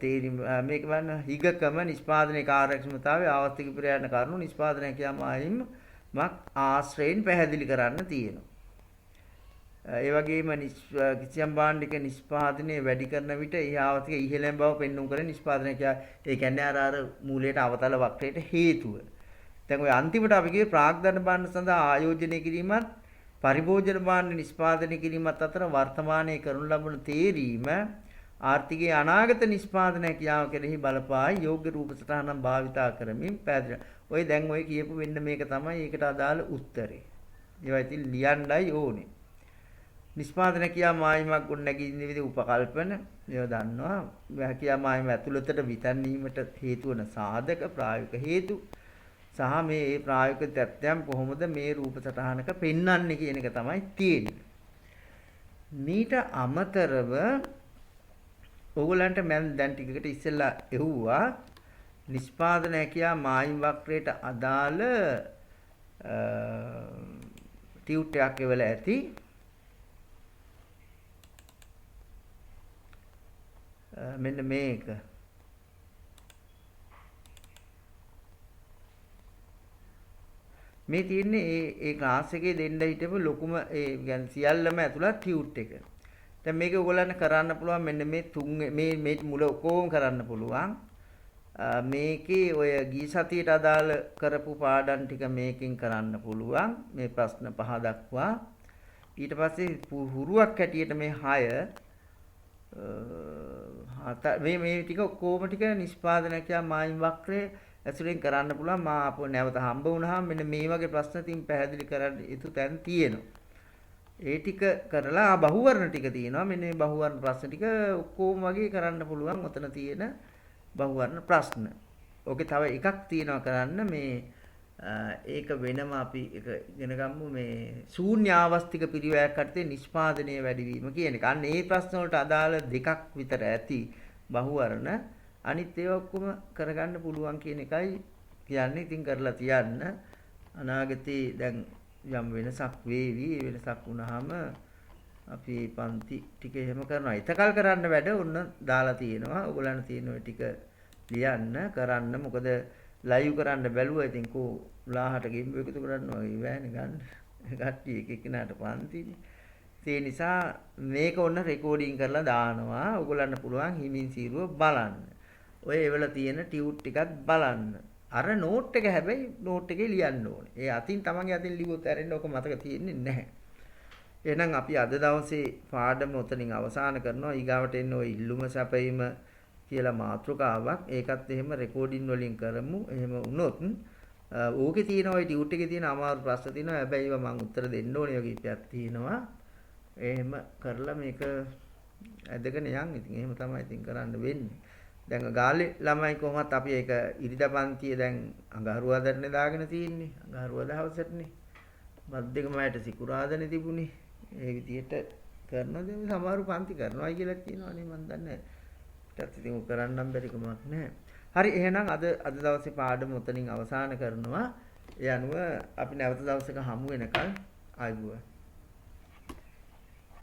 තේරීම මේක බලන්න හිගකම නිෂ්පාදනයේ කාර්යක්ෂමතාවය ආවස්තික ප්‍රයත්න කරුණු නිෂ්පාදනය කියමායින් මක් ආශ්‍රයෙන් පැහැදිලි කරන්න තියෙනවා. ඒ වගේම කිසියම් භාණ්ඩයක නිෂ්පාදනය වැඩි කරන විට ඒ ආවස්තික ඉහළම බව පෙන්වුම් කරන නිෂ්පාදනය ඒ කියන්නේ අර මූලයට අවතල වක්‍රයට හේතුව. දැන් ඔය අන්තිමට අපි කියේ ප්‍රාග්ධන භාණ්ඩ සඳහා ආයෝජනය කිරීමත් පරිභෝජන භාණ්ඩ නිෂ්පාදනය කිරීමත් අතර වර්තමානයේ කරනු ලබන තේරීම ආර්ථිකයේ අනාගත නිෂ්පාදන හැකියාව කෙරෙහි බලපායි යෝග්‍ය රූප සටහනක් භාවිතා කරමින් පැහැදිලි. ඔය දැන් ඔය කියපු වෙන්න මේක තමයි ඒකට අදාළ උත්තරේ. ඒවා ඉතින් ලියන්නයි ඕනේ. නිෂ්පාදන හැකියාව මායිමක් ගොඩනැගින්න විදිහ උපකල්පන ඒවා දන්නවා. හැකියාව මායිම ඇතුළතට විතන්වීමට හේතු වන සාධක ප්‍රායෝගික හේතු සහ මේ ප්‍රායෝගික තත්ත්වයන් කොහොමද මේ රූප සටහනක පෙන්වන්නේ කියන එක තමයි තියෙන්නේ. මීට අමතරව ඕගොල්ලන්ට මම දැන් ටිකකට ඉස්සෙල්ලා එව්වා නිෂ්පාදන හැකියාව මායිම් වක්‍රයට අදාළ ටියුට් එකක් එවලා ඇති. මෙන්න මේක. මේ තියෙන්නේ ඒ ක්ලාස් එකේ දෙන්න හිටපු ලොකුම ඒ يعني සියල්ලම ඇතුළත් ටියුට් එක. දැන් මේක ඔයගොල්ලන්ට කරන්න පුළුවන් මෙන්න මේ මුල ඔක්කොම කරන්න පුළුවන්. මේකේ ඔය ගිය සතියට අදාළ කරපු පාඩම් ටික මේකෙන් කරන්න පුළුවන්. මේ ප්‍රශ්න 5 දක්වා. ඊට පස්සේ හුරුවක් හැටියට මේ 6 මේ ටික ඔක්කොම ටික නිෂ්පාදනය කියන මායිම් වක්‍රයේ ඇසුරෙන් කරන්න පුළුවන්. මා අපෝ නැවත හම්බ වුණාම මෙන්න මේ වගේ ප්‍රශ්න තින් පැහැදිලි කරන්න යුතු තැන් තියෙනවා. ඒ ටික කරලා බහුවර්ණ ටික තියෙනවා. මෙන්න මේ බහුවර්ණ ප්‍රශ්න ටික ඔක්කොම වගේ කරන්න පුළුවන්. ඔතන තියෙන බහුවර්ණ ප්‍රශ්න. ඕකේ තව එකක් තියෙනවා කරන්න මේ ඒක වෙනම අපි එක ඉගෙන ගමු මේ ශූන්‍ය ආවස්තික පිරිවැයක් යටතේ නිෂ්පාදනයේ වැඩිවීම කියන එක. අන්න ඒ ප්‍රශ්න වලට අදාළ දෙකක් විතර ඇති බහුවර්ණ. අනිත් ඒවා ඔක්කොම කරගන්න පුළුවන් කියන එකයි කියන්නේ. ඉතින් කරලා තියන්න. අනාගතේ දැන් යම් වෙනසක් වේවි. ඒ වෙනසක් වුණාම අපි පන්ති ටික එහෙම කරනවා. ඉතකල් කරන්න වැඩ ඔන්න දාලා තියෙනවා. ඔයගොල්ලන් තියෙන ඔය ටික ලියන්න කරන්න. මොකද ලයිව් කරන්න බැලුවා. ඉතින් කෝ 10ට ගෙම්බ එකතු කරනවා වගේ බෑනේ ගන්න. කට්ටිය එක එකනට පන්තිනේ. ඒ නිසා මේක ඔන්න රෙකෝඩින් කරලා දානවා. ඔයගොල්ලන්ට පුළුවන් හිමින් සීරුව බලන්න. ඔය එවල තියෙන ටියුට් ටිකක් බලන්න. අර නෝට් එක හැබැයි නෝට් එකේ ලියන්න ඕනේ. ඒ අතින් තමන්ගේ අතින් ලිව්වොත් ඇරෙන්න ඔක මතක තියෙන්නේ නැහැ. එහෙනම් අපි අද දවසේ පාඩම උතනින් අවසන් කරනවා. ඊගාවට එන්න ඔය ඉල්ලුම සැපයීම කියලා මාතෘකාවක්. ඒකත් එහෙම රෙකෝඩින් වලින් කරමු. එහෙම වුණොත් ඕකේ තියෙන ඔය ටියුට් එකේ තියෙන අමාරු ප්‍රශ්න තියෙනවා. හැබැයි ඒවා මම උත්තර දෙන්න ඕනේ වගේ ඉපයක් තියෙනවා. එහෙම කරලා මේක ඇදගෙන යන්. ඉතින් එහෙම තමයි ඉතින් කරන්න වෙන්නේ. දැන් ගාලේ ළමයි කොහොමත් අපි ඒක ඉරිදා පන්තියේ දැන් අඟහරුවාදටනේ දාගෙන තියෙන්නේ. අඟහරුවාදා හවසටනේ. බත් දෙකම ඇට සිකුරාදනේ තිබුණේ. ඒ විදිහට කරනද සමහරු පන්ති කරනවායි කියලා කියනවනේ මන් දන්නේ නැහැ. ඊටත් ඉතින් උ කරන්නම් බැරි කමක් නැහැ. හරි එහෙනම් අද දවසේ පාඩම උතනින් අවසන් කරනවා. ඒ අනුව අපි නැවත දවසක හමු වෙනකල් ආයුබෝවන්.